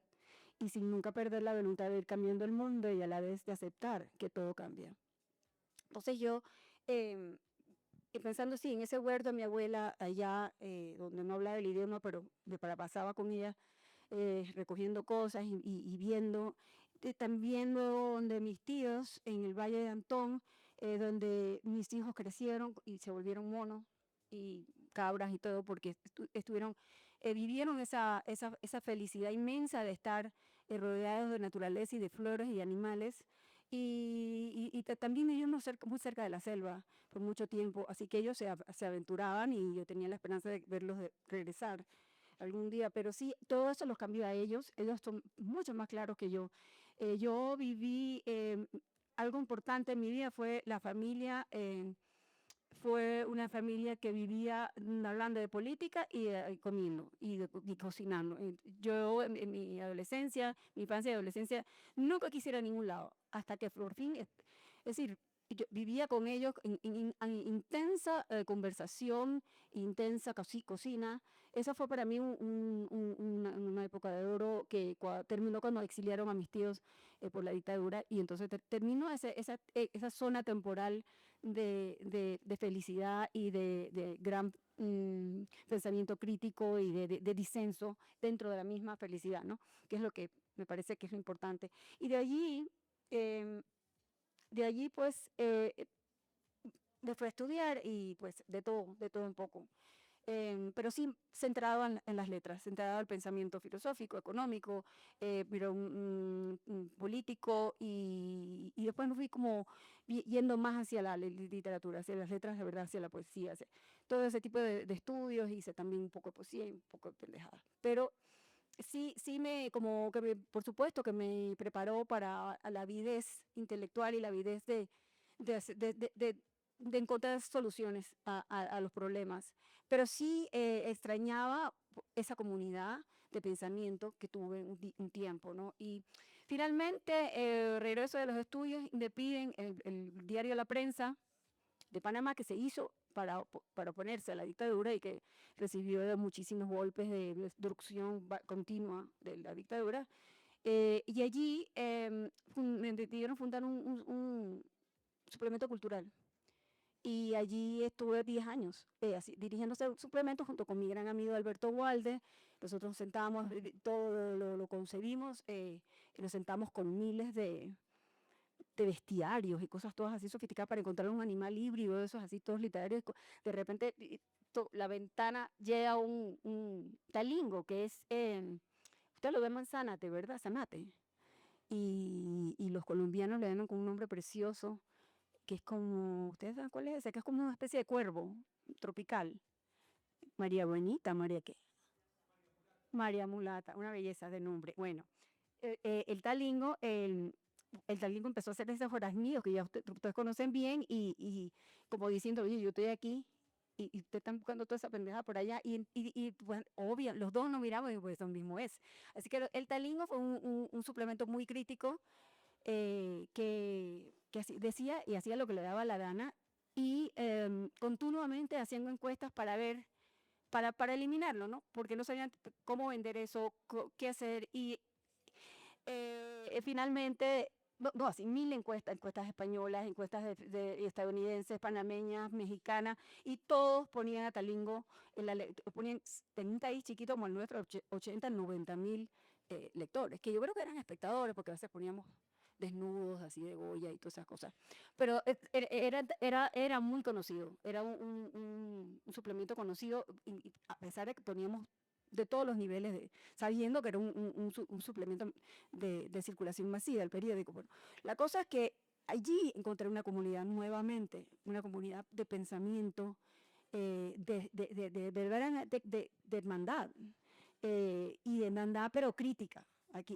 y sin nunca perder la voluntad de ir cambiando el mundo y a la vez de aceptar que todo cambia. Entonces yo, pensando en ese huerto de mi abuela allá, donde no hablaba el idioma, pero pasaba con ella recogiendo cosas y viendo, también donde mis tíos en el Valle de Antón, donde mis hijos crecieron y se volvieron monos y cabras y todo, porque vivieron esa felicidad inmensa de estar rodeados de naturaleza y de flores y animales, y también vivimos muy cerca de la selva por mucho tiempo, así que ellos se aventuraban y yo tenía la esperanza de verlos regresar algún día, pero sí, todo eso los cambió a ellos son mucho más claros que yo. Yo viví, algo importante en mi vida fue la familia, fue una familia que vivía hablando de política y comiendo y cocinando. Yo en mi adolescencia, mi infancia y adolescencia, nunca quisiera ir a ningún lado, hasta que por fin, es decir, yo vivía con ellos en intensa conversación, intensa cocina. Esa fue para mí una época de oro que terminó cuando exiliaron a mis tíos por la dictadura, y entonces terminó esa zona temporal de felicidad y de gran pensamiento crítico y de disenso dentro de la misma felicidad, ¿no? Que es lo que me parece que es lo importante. Y de allí pues, me fui a estudiar y pues de todo un poco. pero sí centrado en las letras, centrado en el pensamiento filosófico, económico, pero político, y después me fui como yendo más hacia la literatura, hacia las letras, de verdad, hacia la poesía, hacia todo ese tipo de estudios. Hice también un poco de poesía y un poco de pendejada. Pero sí como que por supuesto que me preparó para la avidez intelectual y la avidez de encontrar soluciones a los problemas. Pero sí extrañaba esa comunidad de pensamiento que tuve un tiempo, ¿no? Y finalmente regreso de los estudios y me piden el diario La Prensa de Panamá, que se hizo para oponerse a la dictadura y que recibió muchísimos golpes de destrucción continua de la dictadura. Y allí me decidieron fundar un suplemento cultural. Y allí estuve 10 años dirigiendo ese suplemento junto con mi gran amigo Alberto Walde. Nosotros nos sentamos, todo lo concebimos, y nos sentamos con miles de bestiarios y cosas todas así sofisticadas para encontrar un animal híbrido, esos así todos literarios. De repente la ventana llega un talingo que es, usted lo ve en Manzanate, ¿verdad? Zanate. Y los colombianos le dan con un nombre precioso, que es como, ¿ustedes saben cuál es ese? Que es como una especie de cuervo tropical. María Bonita, María qué. María Mulata, una belleza de nombre. Bueno, el talingo empezó a hacer esos graznidos que ya ustedes conocen bien, y como diciendo, oye, yo estoy aquí y ustedes están buscando toda esa pendeja por allá, y bueno, obvio, los dos nos miramos y pues eso mismo es. Así que el talingo fue un suplemento muy crítico, que decía y hacía lo que le daba la gana, y continuamente haciendo encuestas para ver, para eliminarlo, ¿no? Porque no sabían cómo vender eso, qué hacer, y finalmente, no, así 1000 encuestas españolas, encuestas de estadounidenses, panameñas, mexicanas, y todos ponían a Talingo, ponían 70 ahí chiquitos como el nuestro, 80, 90.000 lectores, que yo creo que eran espectadores, porque a veces poníamos desnudos así de Goya y todas esas cosas. Pero era muy conocido, era un suplemento conocido, y a pesar de que poníamos de todos los niveles, sabiendo que era un suplemento de circulación masiva del periódico. Bueno, la cosa es que allí encontré una comunidad nuevamente, una comunidad de pensamiento, de hermandad, y de hermandad, pero crítica.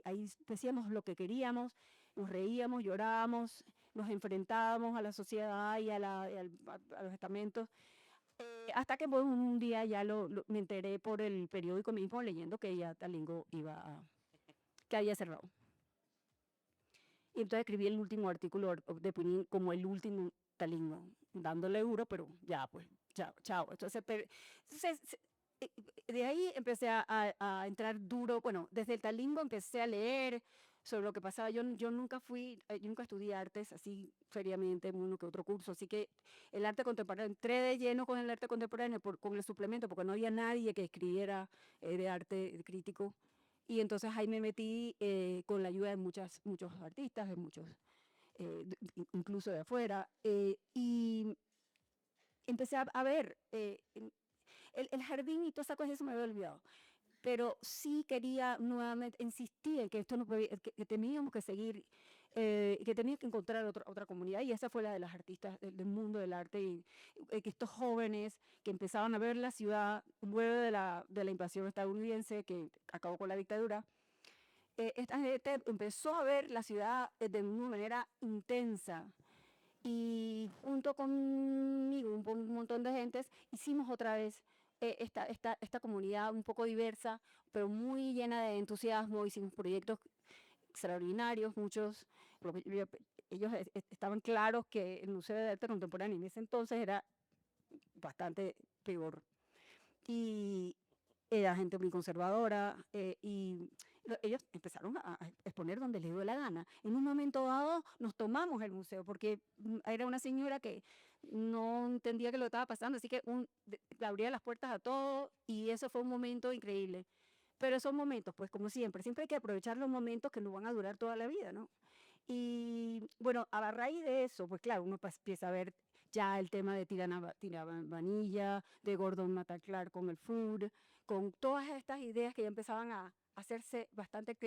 Ahí decíamos lo que queríamos, nos reíamos, llorábamos, nos enfrentábamos a la sociedad y a los estamentos. Hasta que un día ya me enteré por el periódico mismo, leyendo que ya Talingo que había cerrado. Y entonces escribí el último artículo de Punín como el último Talingo, dándole duro, pero ya, pues, chao. Entonces, de ahí empecé a entrar duro. Bueno, desde el Talingo empecé a leer sobre lo que pasaba. Yo nunca estudié artes así seriamente en uno que otro curso, así que el arte contemporáneo, entré de lleno con el arte contemporáneo, con el suplemento, porque no había nadie que escribiera de arte crítico, y entonces ahí me metí con la ayuda de muchos artistas, de muchos, incluso de afuera, y empecé a ver el jardín y todas esas cosas, eso me había olvidado. Pero sí quería nuevamente insistir en que esto no podía, que teníamos que seguir, que teníamos que encontrar otra comunidad, y esa fue la de las artistas del mundo del arte, y que estos jóvenes que empezaban a ver la ciudad luego de la invasión estadounidense que acabó con la dictadura. Esta gente empezó a ver la ciudad de una manera intensa, y junto conmigo, un montón de gentes, hicimos otra vez esta comunidad un poco diversa, pero muy llena de entusiasmo. Hicimos proyectos extraordinarios, muchos, porque ellos estaban claros que el Museo de Arte Contemporáneo en ese entonces era bastante peor, y era gente muy conservadora, y ellos empezaron a exponer donde les dio la gana. En un momento dado nos tomamos el museo, porque era una señora que no entendía qué lo estaba pasando, así que abría las puertas a todo, y eso fue un momento increíble. Pero esos momentos, pues como siempre hay que aprovechar los momentos que no van a durar toda la vida, ¿no? Y bueno, a la raíz de eso, pues claro, uno empieza a ver ya el tema de Tirana Vanilla, de Gordon Mataclar con el food, con todas estas ideas que ya empezaban a hacerse bastante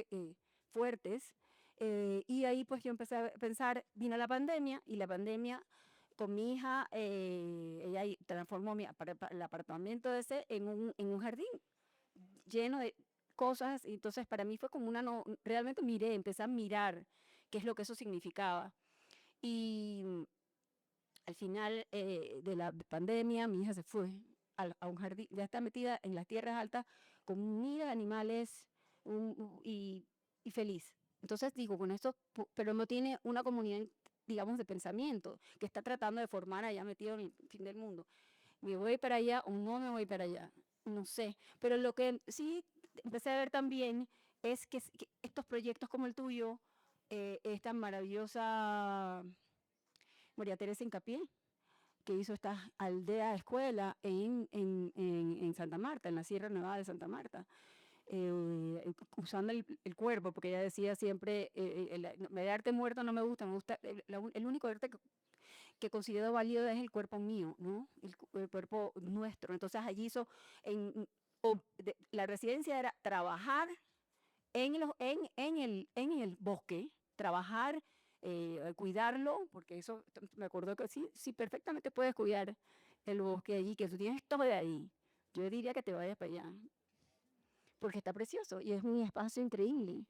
fuertes. Y ahí pues yo empecé a pensar, vino la pandemia y la pandemia con mi hija, ella ahí transformó el apartamento ese en un jardín lleno de cosas. Y entonces para mí fue como realmente empecé a mirar qué es lo que eso significaba. Y al final de la pandemia, mi hija se fue a un jardín, ya está metida en las tierras altas con miles de animales y feliz. Entonces digo, con esto, pero no tiene una comunidad, digamos, de pensamiento que está tratando de formar allá metido en el fin del mundo. ¿Me voy para allá o no me voy para allá? No sé. Pero lo que sí empecé a ver también es que estos proyectos como el tuyo, esta maravillosa María Teresa Hincapié, que hizo esta aldea escuela en Santa Marta, en la Sierra Nevada de Santa Marta, usando el cuerpo, porque ella decía siempre, el arte muerto no me gusta, el único arte que considero válido es el cuerpo mío, ¿no? El cuerpo nuestro. Entonces allí hizo, la residencia era trabajar en el bosque, trabajar, cuidarlo, porque eso me acuerdo que sí, perfectamente puedes cuidar el bosque allí, que tú tienes todo de ahí. Yo diría que te vayas para allá, porque está precioso y es un espacio increíble.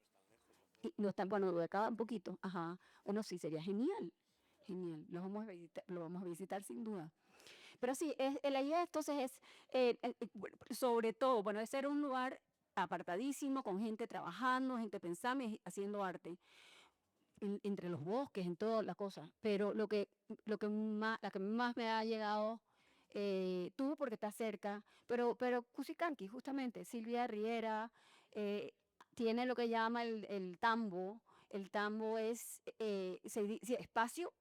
Y no está, bueno, de acá un poquito, ajá. Bueno, sí, sería genial, genial. Lo vamos a visitar sin duda. Pero sí, la idea entonces es, bueno, sobre todo, bueno, es ser un lugar apartadísimo, con gente trabajando, gente pensando y haciendo arte, entre los bosques, en todas las cosas. Pero la que más me ha llegado, tú porque estás cerca, pero Cusicanqui, justamente, Silvia Riera, tiene lo que llama el tambo. El tambo es espacio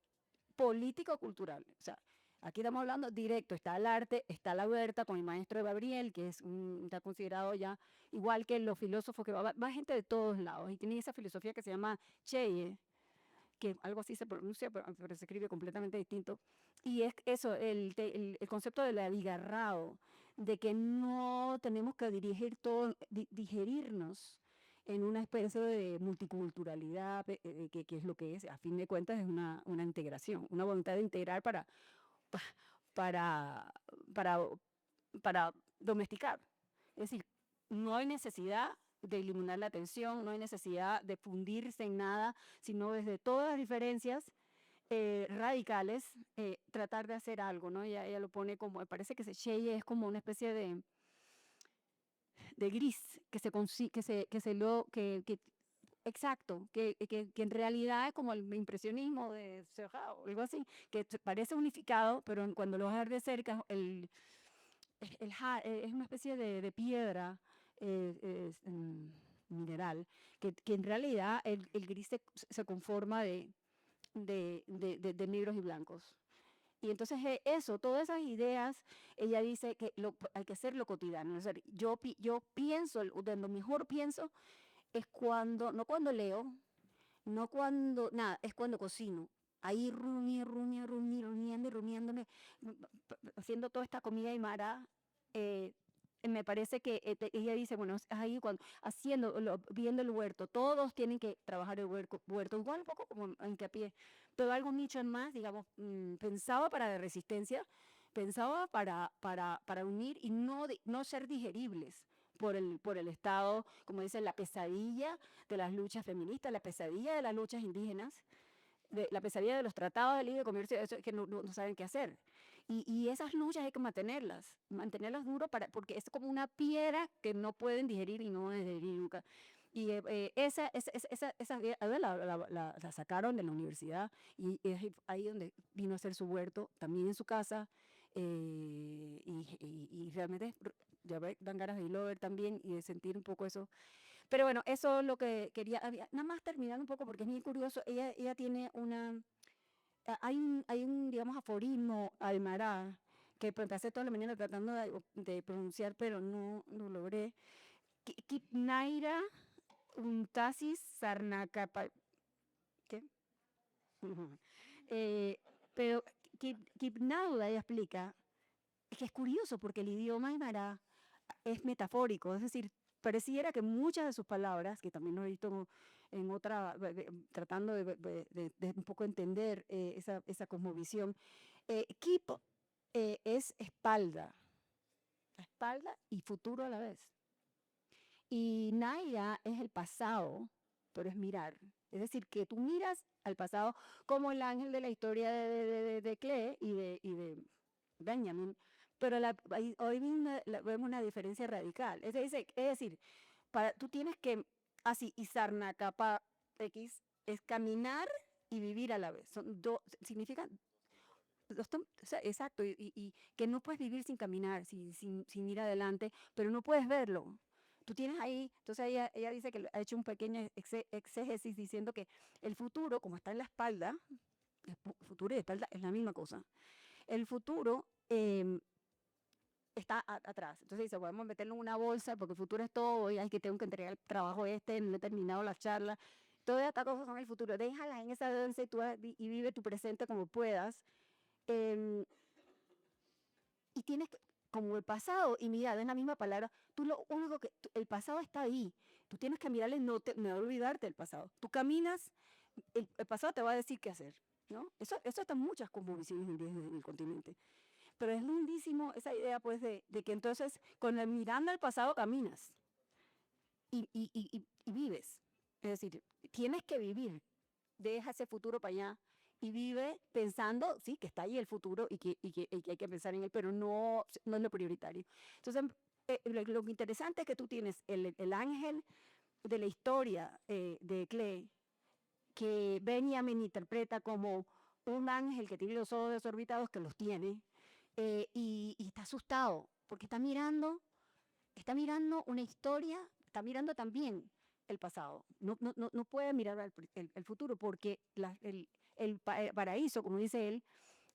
político-cultural. O sea, aquí estamos hablando directo, está el arte, está la huerta con el maestro Gabriel, que está considerado ya igual que los filósofos, que va gente de todos lados, y tiene esa filosofía que se llama Cheye, que algo así se pronuncia, pero se escribe completamente distinto. Y es eso, el concepto del abigarrado, de que no tenemos que digerirnos en una especie de multiculturalidad, que es lo que es, a fin de cuentas es una integración, una voluntad de integrar para, para, para domesticar. Es decir, no hay necesidad de eliminar la tensión, no hay necesidad de fundirse en nada, sino desde todas las diferencias radicales, tratar de hacer algo, ¿no? Ella lo pone como, me parece que Sheye es como una especie de gris exacto, que en realidad es como el impresionismo de Seurat o algo así, que parece unificado, pero cuando lo vas a ver de cerca, es una especie de piedra mineral, que en realidad el gris se conforma de negros y blancos. Y entonces todas esas ideas, ella dice que hay que hacerlo cotidiano. O sea, yo pienso, de lo mejor pienso, es no cuando leo, no cuando, nada, es cuando cocino. Ahí rumiando y rumiándome, haciendo toda esta comida aymara. Me parece que ella dice, bueno, es ahí cuando, viendo el huerto, todos tienen que trabajar el huerto, igual un poco como en Hincapié, pero algo nicho más, digamos, pensado para la resistencia, pensado para unir y no ser digeribles por el Estado, como dice, la pesadilla de las luchas feministas, la pesadilla de las luchas indígenas, la pesadilla de los tratados de libre comercio, eso, que no saben qué hacer. Y esas luchas hay que mantenerlas duras, porque es como una piedra que no pueden digerir y no digerir nunca. Y esa la sacaron de la universidad y es ahí donde vino a hacer su huerto, también en su casa. Y realmente ya dan ganas de irlo a ver también y de sentir un poco eso. Pero bueno, eso es lo que quería. Nada más terminar un poco porque es muy curioso. Ella tiene hay un, digamos, aforismo aymara que pasé toda la mañana tratando de pronunciar, pero no lo logré. Kipnaira untasis sarnacapa. ¿Qué? Ujú. Pero Kipnauda ella explica que es curioso porque el idioma aymara es metafórico, es decir, pareciera que muchas de sus palabras, que también lo he visto en otra, tratando de un poco entender esa cosmovisión, Kip es espalda y futuro a la vez. Y Naya es el pasado, pero es mirar. Es decir, que tú miras al pasado como el ángel de la historia de Clee y de Benjamin, pero hoy vemos una diferencia radical. Es decir, tú tienes que, así, Isarna capa X, es caminar y vivir a la vez. Significan, o sea, exacto, y que no puedes vivir sin caminar, sin ir adelante, pero no puedes verlo. Tú tienes ahí, entonces ella dice que ha hecho un pequeño exégesis diciendo que el futuro, como está en la espalda, el futuro y la espalda es la misma cosa. El futuro está atrás. Entonces dice, podemos meterlo en una bolsa porque el futuro es todo y tengo que entregar el trabajo no he terminado la charla. Todas estas cosas son el futuro. Déjalas en esa danza y vive tu presente como puedas. Y tienes que, como el pasado y mirada es la misma palabra, el pasado está ahí. Tú tienes que mirarle, no olvidarte del pasado. Tú caminas, el pasado te va a decir qué hacer, ¿no? Eso está en muchas cosmovisiones en el continente. Pero es lindísimo esa idea, pues, de que entonces, con la mirada al pasado caminas y vives. Es decir, tienes que vivir. Deja ese futuro para allá y vive pensando, sí, que está ahí el futuro y que hay que pensar en él, pero no es lo prioritario. Entonces, lo interesante es que tú tienes el ángel de la historia de Clee, que Benjamin interpreta como un ángel que tiene los ojos desorbitados, que los tiene, y está asustado, porque está mirando una historia, está mirando también el pasado. No puede mirar el futuro, porque el paraíso, como dice él,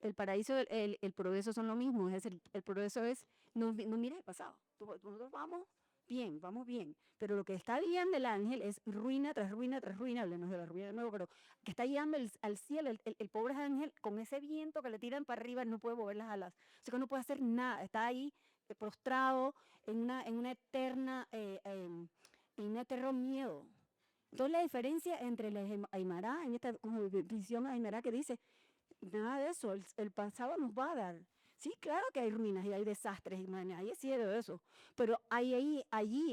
el paraíso y el progreso son lo mismo. Es decir, el progreso es, no mira el pasado. Nosotros vamos bien. Pero lo que está guiando el ángel es ruina tras ruina tras ruina. Hablemos de la ruina de nuevo, pero que está guiando al cielo. El pobre ángel, con ese viento que le tiran para arriba, no puede mover las alas. O sea que no puede hacer nada. Está ahí prostrado en una eterna, en un eterno miedo. Entonces la diferencia entre la Aymara, en esta visión Aymara que dice, nada de eso, el pasado nos va a dar. Sí, claro que hay ruinas y hay desastres, hay cielo de eso, pero allí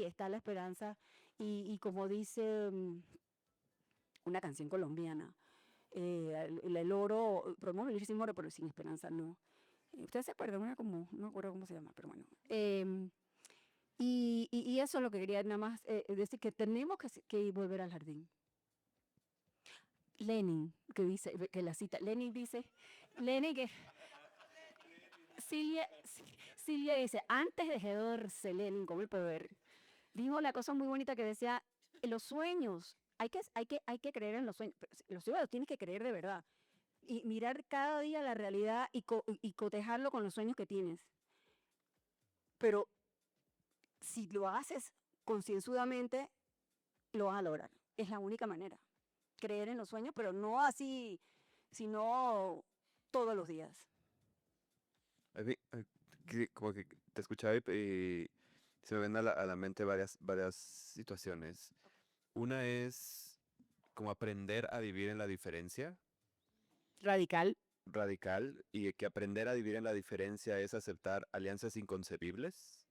está la esperanza y como dice una canción colombiana, el oro, podemos vivir sin oro, pero sin esperanza no. Ustedes se acuerdan, no me acuerdo cómo se llama, pero bueno. Y eso es lo que quería nada más decir, que tenemos que volver al jardín. Lenin, que la cita, Lenin que Silvia dice, antes de quedarse Lenin como el poder, dijo la cosa muy bonita que decía, los sueños, hay que creer en los sueños, pero los sueños los tienes que creer de verdad, y mirar cada día la realidad y cotejarlo con los sueños que tienes. Pero si lo haces concienzudamente, lo vas a lograr. Es la única manera. Creer en los sueños, pero no así, sino todos los días. Como que te escuchaba y se me ven a la mente varias situaciones. Una es como aprender a vivir en la diferencia. Radical. Y que aprender a vivir en la diferencia es aceptar alianzas inconcebibles.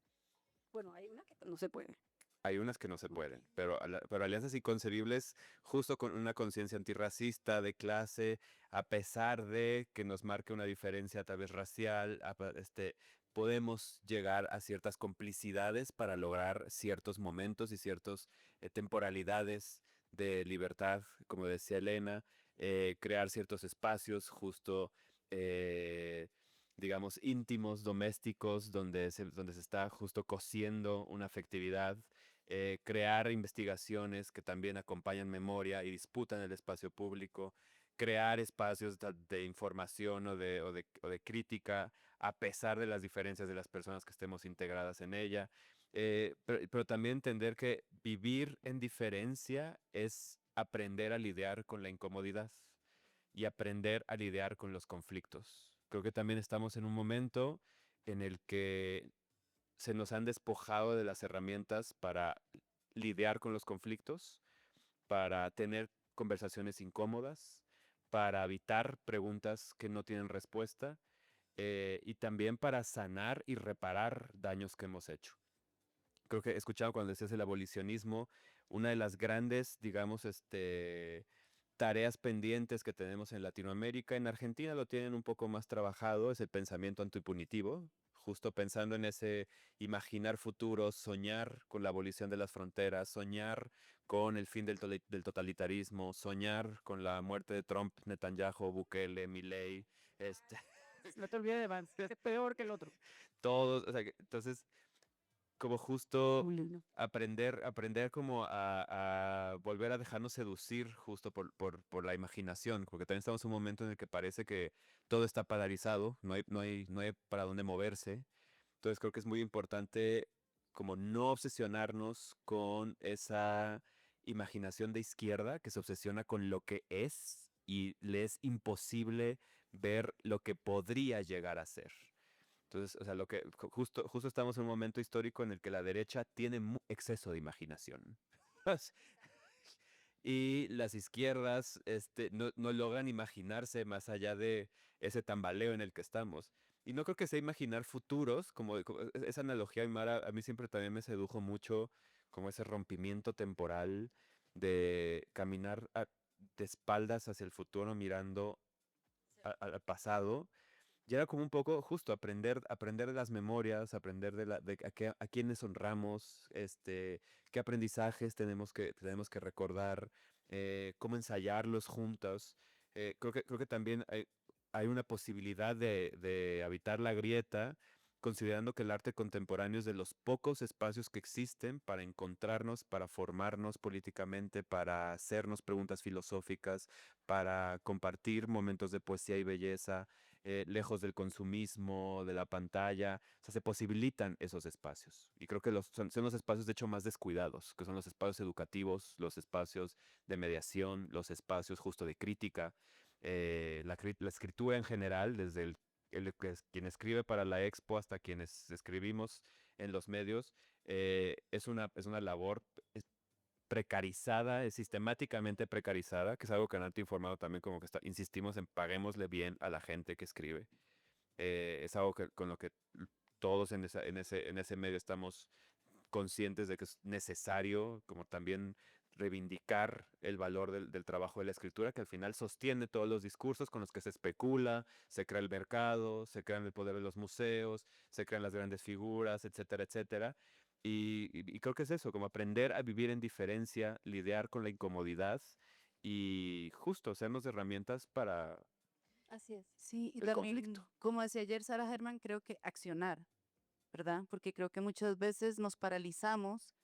Bueno, hay una que no se puede. Hay unas que no se pueden, pero alianzas inconcebibles justo con una conciencia antirracista de clase, a pesar de que nos marque una diferencia tal vez racial, podemos llegar a ciertas complicidades para lograr ciertos momentos y ciertas temporalidades de libertad, como decía Elena, crear ciertos espacios justo, digamos, íntimos, domésticos, donde se está justo cosiendo una afectividad, crear investigaciones que también acompañan memoria y disputan el espacio público, crear espacios de información o de crítica a pesar de las diferencias de las personas que estemos integradas en ella, pero también entender que vivir en diferencia es aprender a lidiar con la incomodidad y aprender a lidiar con los conflictos. Creo que también estamos en un momento en el que se nos han despojado de las herramientas para lidiar con los conflictos, para tener conversaciones incómodas, para evitar preguntas que no tienen respuesta, y también para sanar y reparar daños que hemos hecho. Creo que he escuchado cuando decías el abolicionismo, una de las grandes, digamos, tareas pendientes que tenemos en Latinoamérica. En Argentina lo tienen un poco más trabajado, es el pensamiento antipunitivo, justo pensando en ese imaginar futuros, soñar con la abolición de las fronteras, soñar con el fin del totalitarismo, soñar con la muerte de Trump, Netanyahu, Bukele, Milei, este, No te olvides de Vance, es peor que el otro. todos, o sea, entonces como justo Muy lindo. aprender como a volver a dejarnos seducir justo por la imaginación, porque también estamos en un momento en el que parece que todo está polarizado, no hay para dónde moverse. Entonces creo que es muy importante como no obsesionarnos con esa imaginación de izquierda que se obsesiona con lo que es y le es imposible ver lo que podría llegar a ser. Entonces, o sea, justo estamos en un momento histórico en el que la derecha tiene exceso de imaginación. Y las izquierdas no logran imaginarse más allá de ese tambaleo en el que estamos. Y no creo que sea imaginar futuros, como esa analogía, Aymara, a mí siempre también me sedujo mucho, como ese rompimiento temporal de caminar de espaldas hacia el futuro mirando al pasado. Y era como un poco justo aprender de las memorias, aprender de a quiénes honramos, qué aprendizajes tenemos que recordar, cómo ensayarlos juntos. Creo que también hay una posibilidad de habitar la grieta, considerando que el arte contemporáneo es de los pocos espacios que existen para encontrarnos, para formarnos políticamente, para hacernos preguntas filosóficas, para compartir momentos de poesía y belleza lejos del consumismo, de la pantalla. O sea, se posibilitan esos espacios. Y creo que son los espacios, de hecho, más descuidados, que son los espacios educativos, los espacios de mediación, los espacios justo de crítica, la escritura en general, desde quien escribe para la expo hasta quienes escribimos en los medios, es una labor precarizada, es sistemáticamente precarizada, que es algo que Nati ha informado también, como que insistimos en paguémosle bien a la gente que escribe. Es algo con lo que todos en ese medio estamos conscientes de que es necesario, como también reivindicar el valor del trabajo de la escritura, que al final sostiene todos los discursos con los que se especula, se crea el mercado, se crea el poder de los museos, se crean las grandes figuras, etcétera, etcétera. Y creo que es eso, como aprender a vivir en diferencia, lidiar con la incomodidad y justo hacernos herramientas para Así es. Sí, y el también, conflicto. como decía ayer Sara Herman, creo que accionar, ¿verdad? Porque creo que muchas veces nos paralizamos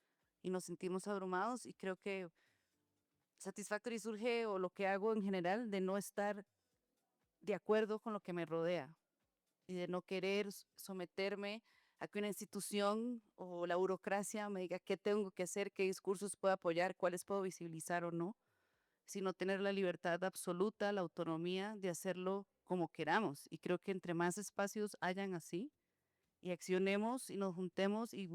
y nos sentimos abrumados y creo que Satisfactory surge o lo que hago en general de no estar de acuerdo con lo que me rodea y de no querer someterme a que una institución o la burocracia me diga qué tengo que hacer, qué discursos puedo apoyar, cuáles puedo visibilizar o no, sino tener la libertad absoluta, la autonomía de hacerlo como queramos. Y creo que entre más espacios hayan así y accionemos y nos juntemos y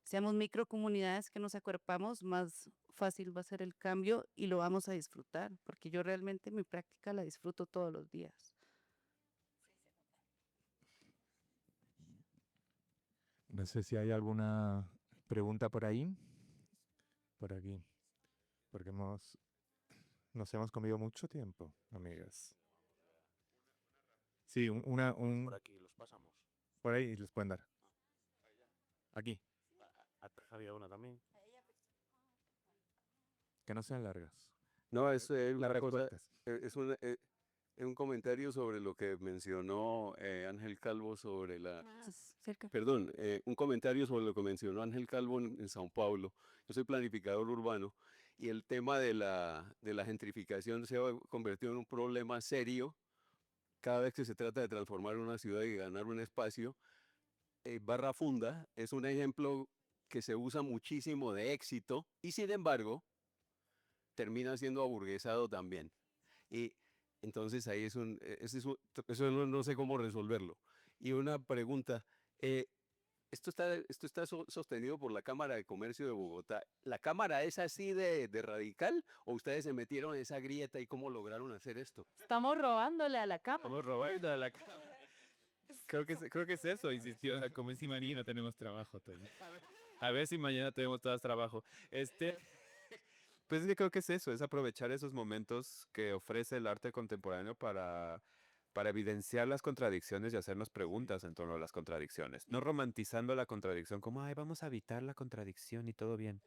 seamos microcomunidades que nos acuerpamos, más fácil va a ser el cambio y lo vamos a disfrutar, porque yo realmente mi práctica la disfruto todos los días. No sé si hay alguna pregunta por ahí. Por aquí. Porque nos hemos comido mucho tiempo, amigas. Sí, Por aquí los pasamos. por ahí les pueden dar. Aquí, Atrás había una también. que no sean largas. No, es una Largas cosa, cortas. es un comentario sobre lo que mencionó Ángel Calvo sobre Más cerca. perdón, un comentario sobre lo que mencionó Ángel Calvo en Sao Paulo. Yo soy planificador urbano y el tema de la gentrificación se ha convertido en un problema serio cada vez que se trata de transformar una ciudad y ganar un espacio. Barra Funda es un ejemplo que se usa muchísimo de éxito y sin embargo termina siendo aburguesado también. Y Entonces ahí eso no sé cómo resolverlo. Y una pregunta, eh, esto está sostenido por la Cámara de Comercio de Bogotá. ¿La Cámara es así de radical o ustedes se metieron en esa grieta y cómo lograron hacer esto? Estamos robándole a la cama. Vamos robando a la creo que es eso, insistió. Como si mañana tenemos trabajo, Toño. A ver si mañana tenemos todas trabajo. Pues es que creo que es eso, es aprovechar esos momentos que ofrece el arte contemporáneo para evidenciar las contradicciones y hacernos preguntas en torno a las contradicciones. No romantizando la contradicción como, ay, vamos a evitar la contradicción y todo bien.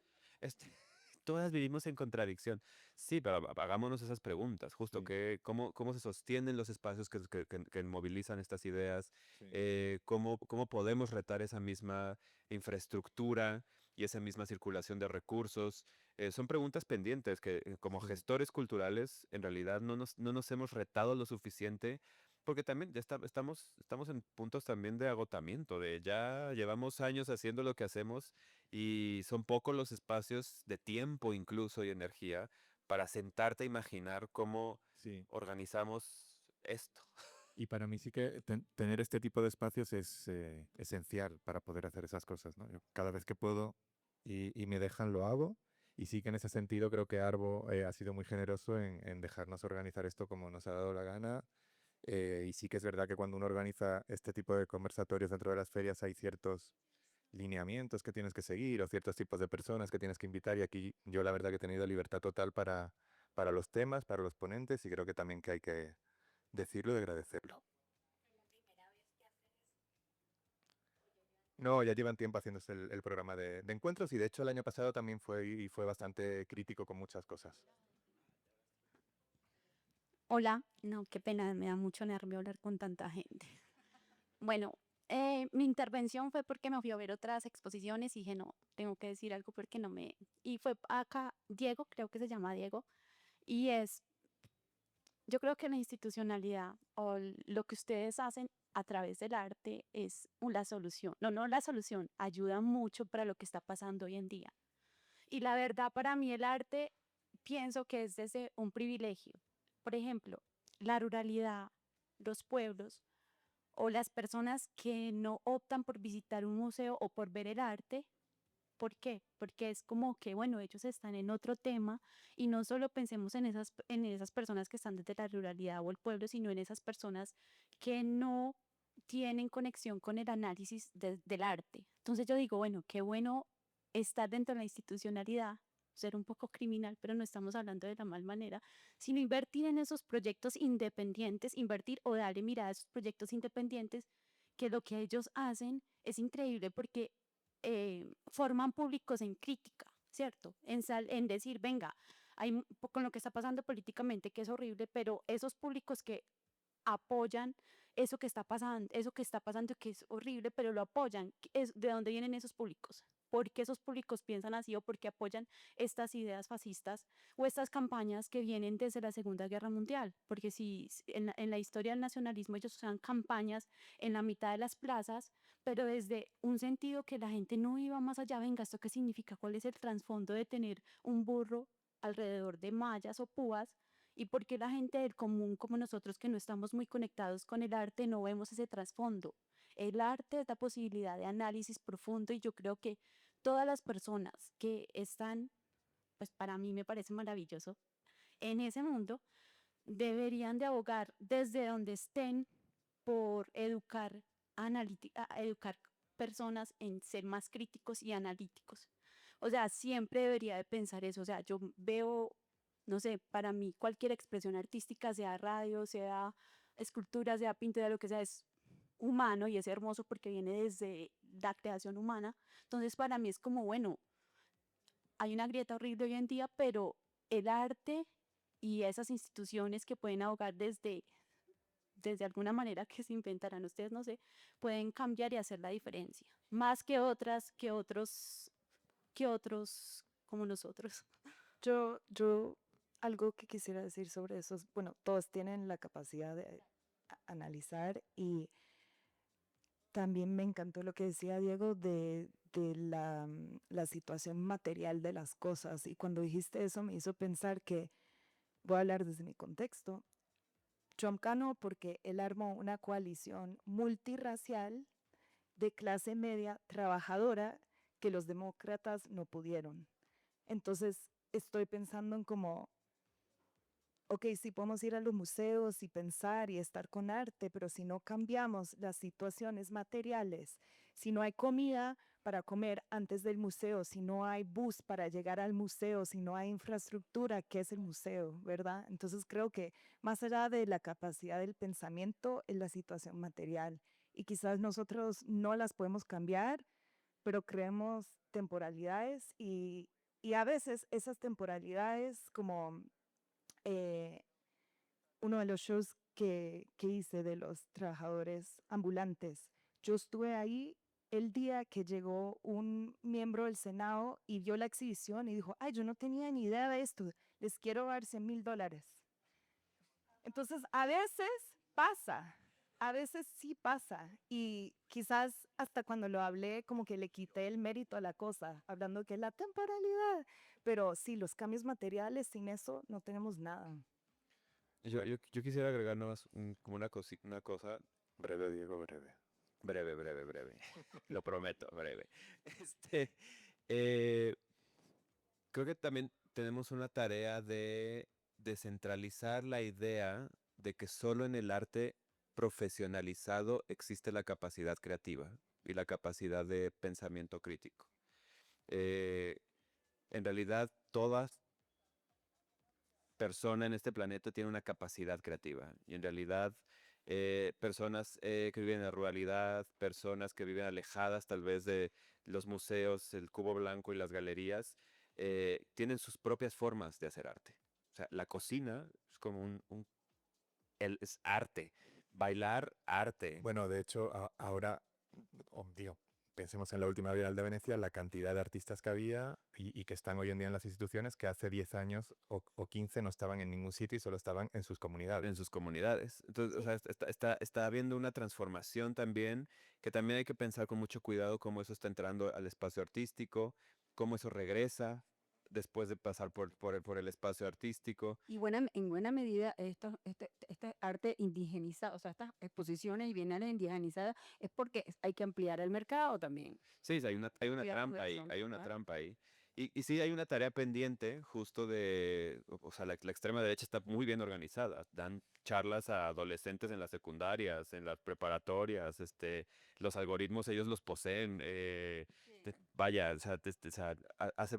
Todas vivimos en contradicción. Sí, pero hagámonos esas preguntas, justo Sí. cómo se sostienen los espacios que movilizan estas ideas, Sí. cómo podemos retar esa misma infraestructura y esa misma circulación de recursos. Son preguntas pendientes que como Sí. gestores culturales en realidad no nos hemos retado lo suficiente porque también ya estamos en puntos también de agotamiento, de ya llevamos años haciendo lo que hacemos y son pocos los espacios de tiempo incluso y energía para sentarte a imaginar cómo Sí. organizamos esto. Y para mí sí que tener este tipo de espacios es esencial para poder hacer esas cosas, ¿no? Yo cada vez que puedo y me dejan, lo hago. Y sí que en ese sentido creo que Arbo ha sido muy generoso en dejarnos organizar esto como nos ha dado la gana. Y sí que es verdad que cuando uno organiza este tipo de conversatorios dentro de las ferias hay ciertos lineamientos que tienes que seguir o ciertos tipos de personas que tienes que invitar. Y aquí yo la verdad que he tenido libertad total para los temas, para los ponentes y creo que también que hay que decirlo y agradecerlo. No, ya llevan tiempo haciéndose el programa de encuentros y de hecho el año pasado también fue bastante crítico con muchas cosas. Hola, no, qué pena, me da mucho nervio hablar con tanta gente. Bueno, mi intervención fue porque me fui a ver otras exposiciones y dije, no, tengo que decir algo porque no me... Y fue acá Diego, creo que se llama Diego, y yo creo que la institucionalidad o lo que ustedes hacen a través del arte es la solución. No, no la solución, ayuda mucho para lo que está pasando hoy en día. Y la verdad, para mí el arte pienso que es desde un privilegio. Por ejemplo, la ruralidad, los pueblos o las personas que no optan por visitar un museo o por ver el arte. ¿Por qué? Porque es como que, bueno, ellos están en otro tema y no solo pensemos en esas personas que están desde la ruralidad o el pueblo, sino en esas personas que no tienen conexión con el análisis del arte. Entonces yo digo, bueno, qué bueno estar dentro de la institucionalidad, ser un poco criminal, pero no estamos hablando de la mal manera, sino invertir en esos proyectos independientes, invertir o darle mirada a esos proyectos independientes, que lo que ellos hacen es increíble porque forman públicos en crítica, ¿cierto? En decir, venga, con lo que está pasando políticamente, que es horrible, pero esos públicos que apoyan eso que está pasando que es horrible, pero lo apoyan. ¿De dónde vienen esos públicos? ¿Por qué esos públicos piensan así o por qué apoyan estas ideas fascistas o estas campañas que vienen desde la Segunda Guerra Mundial? Porque si en la historia del nacionalismo ellos usan campañas en la mitad de las plazas, pero desde un sentido que la gente no iba más allá. Venga, ¿esto qué significa? ¿Cuál es el trasfondo de tener un burro alrededor de mallas o púas? ¿Y por qué la gente del común, como nosotros que no estamos muy conectados con el arte, no vemos ese trasfondo? El arte es la posibilidad de análisis profundo y yo creo que todas las personas que están, pues para mí me parece maravilloso, en ese mundo, deberían de abogar desde donde estén por educar personas en ser más críticos y analíticos. O sea, siempre debería de pensar eso. O sea, yo veo, no sé, para mí cualquier expresión artística, sea radio, sea escultura, sea pintura, lo que sea, es humano y es hermoso porque viene desde la creación humana. Entonces, para mí es como, bueno, hay una grieta horrible hoy en día, pero el arte y esas instituciones que pueden ahogar desde alguna manera que se inventarán ustedes, no sé, pueden cambiar y hacer la diferencia, más que otros como nosotros. Yo, algo que quisiera decir sobre eso es, bueno, todos tienen la capacidad de analizar y también me encantó lo que decía Diego de la situación material de las cosas y cuando dijiste eso me hizo pensar que, voy a hablar desde mi contexto, Trump ganó porque él armó una coalición multirracial de clase media trabajadora que los demócratas no pudieron. Entonces, estoy pensando en como, ok, sí podemos ir a los museos y pensar y estar con arte, pero si no cambiamos las situaciones materiales, si no hay comida para comer antes del museo, si no hay bus para llegar al museo, si no hay infraestructura, ¿qué es el museo, verdad? Entonces creo que más allá de la capacidad del pensamiento es la situación material y quizás nosotros no las podemos cambiar, pero creemos temporalidades y a veces esas temporalidades como uno de los shows que hice de los trabajadores ambulantes. Yo estuve ahí el día que llegó un miembro del Senado y vio la exhibición y dijo, ay, yo no tenía ni idea de esto, les quiero dar $100,000. Entonces, a veces sí pasa y quizás hasta cuando lo hablé como que le quité el mérito a la cosa, hablando que la temporalidad, pero sí, los cambios materiales, sin eso no tenemos nada. Yo quisiera agregar nomás como una cosa breve, Diego, breve. Breve, breve, breve. Lo prometo, breve. Este, eh, creo que también tenemos una tarea de descentralizar la idea de que solo en el arte profesionalizado existe la capacidad creativa y la capacidad de pensamiento crítico. Eh, en realidad, toda persona en este planeta tiene una capacidad creativa y en realidad personas que viven en la ruralidad, personas que viven alejadas tal vez de los museos, el Cubo Blanco y las galerías, tienen sus propias formas de hacer arte. O sea, la cocina es como es arte. Bailar, arte. Bueno, de hecho, ahora, digo, pensemos en la última Bienal de Venecia, la cantidad de artistas que había y que están hoy en día en las instituciones, que hace 10 años o 15 no estaban en ningún sitio y solo estaban en sus comunidades. En sus comunidades. Entonces, o sea, está habiendo una transformación también, que también hay que pensar con mucho cuidado cómo eso está entrando al espacio artístico, cómo eso regresa después de pasar por el espacio artístico. Y en buena medida este arte indigenizado, o sea, estas exposiciones y bienales indígenizadas, es porque hay que ampliar el mercado también. Sí, hay una Cuidar con trampa ahí, eso, hay una ¿verdad? trampa ahí. Y sí, hay una tarea pendiente justo o sea, la extrema derecha está muy bien organizada. Dan charlas a adolescentes en las secundarias, en las preparatorias, los algoritmos ellos los poseen. Vaya, o sea, hace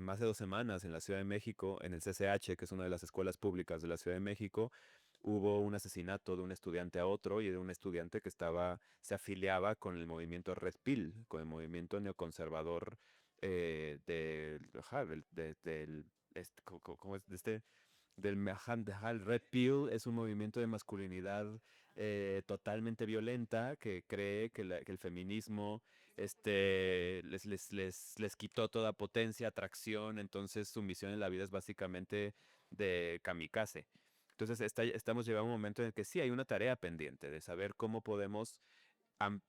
más de 2 semanas en la Ciudad de México, en el CCH, que es una de las escuelas públicas de la Ciudad de México, hubo un asesinato de un estudiante a otro y de un estudiante que se afiliaba con el movimiento Red Pill, con el movimiento neoconservador ¿cómo es? El Red Pill es un movimiento de masculinidad totalmente violenta que cree que el feminismo les quitó toda potencia, atracción, entonces su misión en la vida es básicamente de kamikaze. Entonces estamos llegando a un momento en el que sí hay una tarea pendiente de saber cómo podemos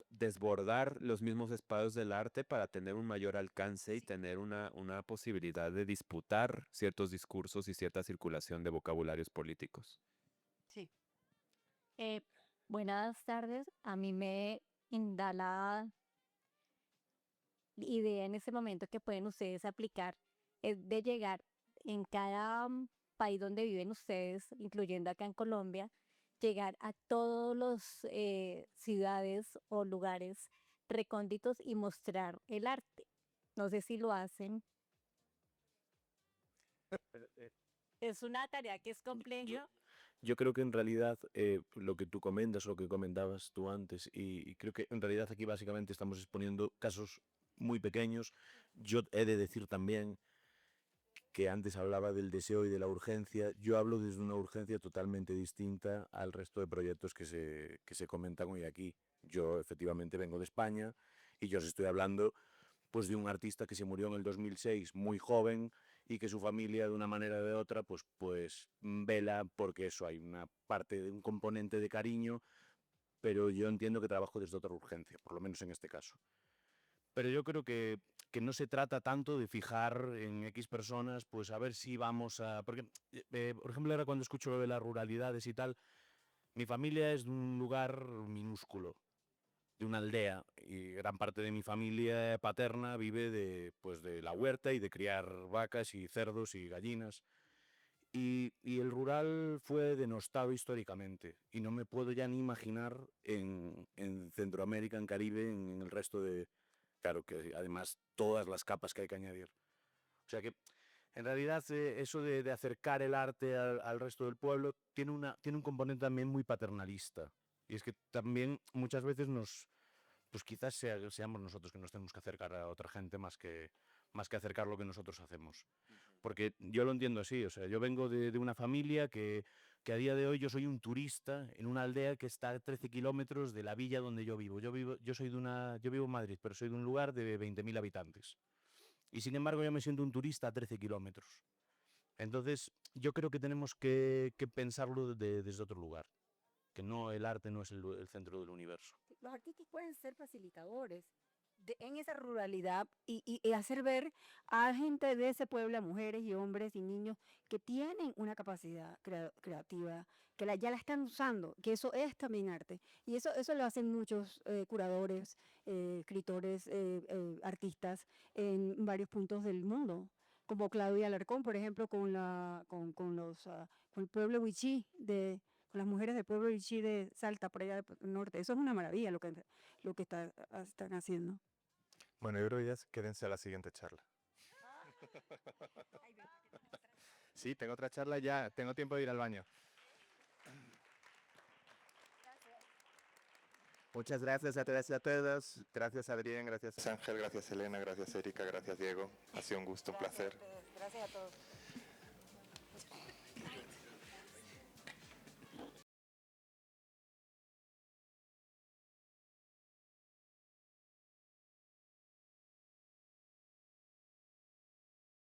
desbordar los mismos espacios del arte para tener un mayor alcance y tener una posibilidad de disputar ciertos discursos y cierta circulación de vocabularios políticos. Sí. Buenas tardes. A mí me da la idea en ese momento que pueden ustedes aplicar es de llegar en cada país donde viven ustedes, incluyendo acá en Colombia, llegar a todos los ciudades o lugares recónditos y mostrar el arte. No sé si lo hacen. Es una tarea que es compleja. Yo creo que en realidad lo que tú comentas, lo que comentabas tú antes, y creo que en realidad aquí básicamente estamos exponiendo casos muy pequeños. Yo he de decir también que antes hablaba del deseo y de la urgencia. Yo hablo desde una urgencia totalmente distinta al resto de proyectos que se comentan hoy aquí. Yo efectivamente vengo de España y yo os estoy hablando pues de un artista que se murió en el 2006 muy joven y que su familia de una manera o de otra pues vela porque eso hay una parte de un componente de cariño, pero yo entiendo que trabajo desde otra urgencia, por lo menos en este caso. Pero yo creo que que no se trata tanto de fijar en X personas, pues a ver si vamos a... Porque, por ejemplo, ahora cuando escucho lo de las ruralidades y tal, mi familia es de un lugar minúsculo, de una aldea, y gran parte de mi familia paterna vive pues de la huerta y de criar vacas y cerdos y gallinas. Y el rural fue denostado históricamente, y no me puedo ya ni imaginar en Centroamérica, en Caribe, en el resto de... Claro que además todas las capas que hay que añadir. O sea que en realidad eso de acercar el arte al resto del pueblo tiene un componente también muy paternalista. Y es que también muchas veces pues quizás seamos nosotros que nos tenemos que acercar a otra gente más que acercar lo que nosotros hacemos. Porque yo lo entiendo así, o sea, yo vengo de una familia que a día de hoy yo soy un turista en una aldea que está a 13 kilómetros de la villa donde yo vivo. Yo vivo en Madrid, pero soy de un lugar de 20.000 habitantes. Y sin embargo yo me siento un turista a 13 kilómetros. Entonces yo creo que tenemos que pensarlo desde otro lugar, que no, el arte no es el centro del universo. Los artistas pueden ser facilitadores en esa ruralidad y hacer ver a gente de ese pueblo, a mujeres y hombres y niños que tienen una capacidad creativa, que ya la están usando, que eso es también arte. Y eso lo hacen muchos curadores, escritores, artistas en varios puntos del mundo, como Claudia Alarcón, por ejemplo, con el pueblo wichí con las mujeres del pueblo wichí de Salta, por allá del norte. Eso es una maravilla lo que están haciendo. Bueno, yo creo que ya quédense a la siguiente charla. Sí, tengo otra charla ya, tengo tiempo de ir al baño. Muchas gracias a todas y a todos. Gracias Adrián, gracias Ángel, gracias Elena, gracias Erika, gracias Diego. Ha sido un gusto, un placer. Gracias a todos.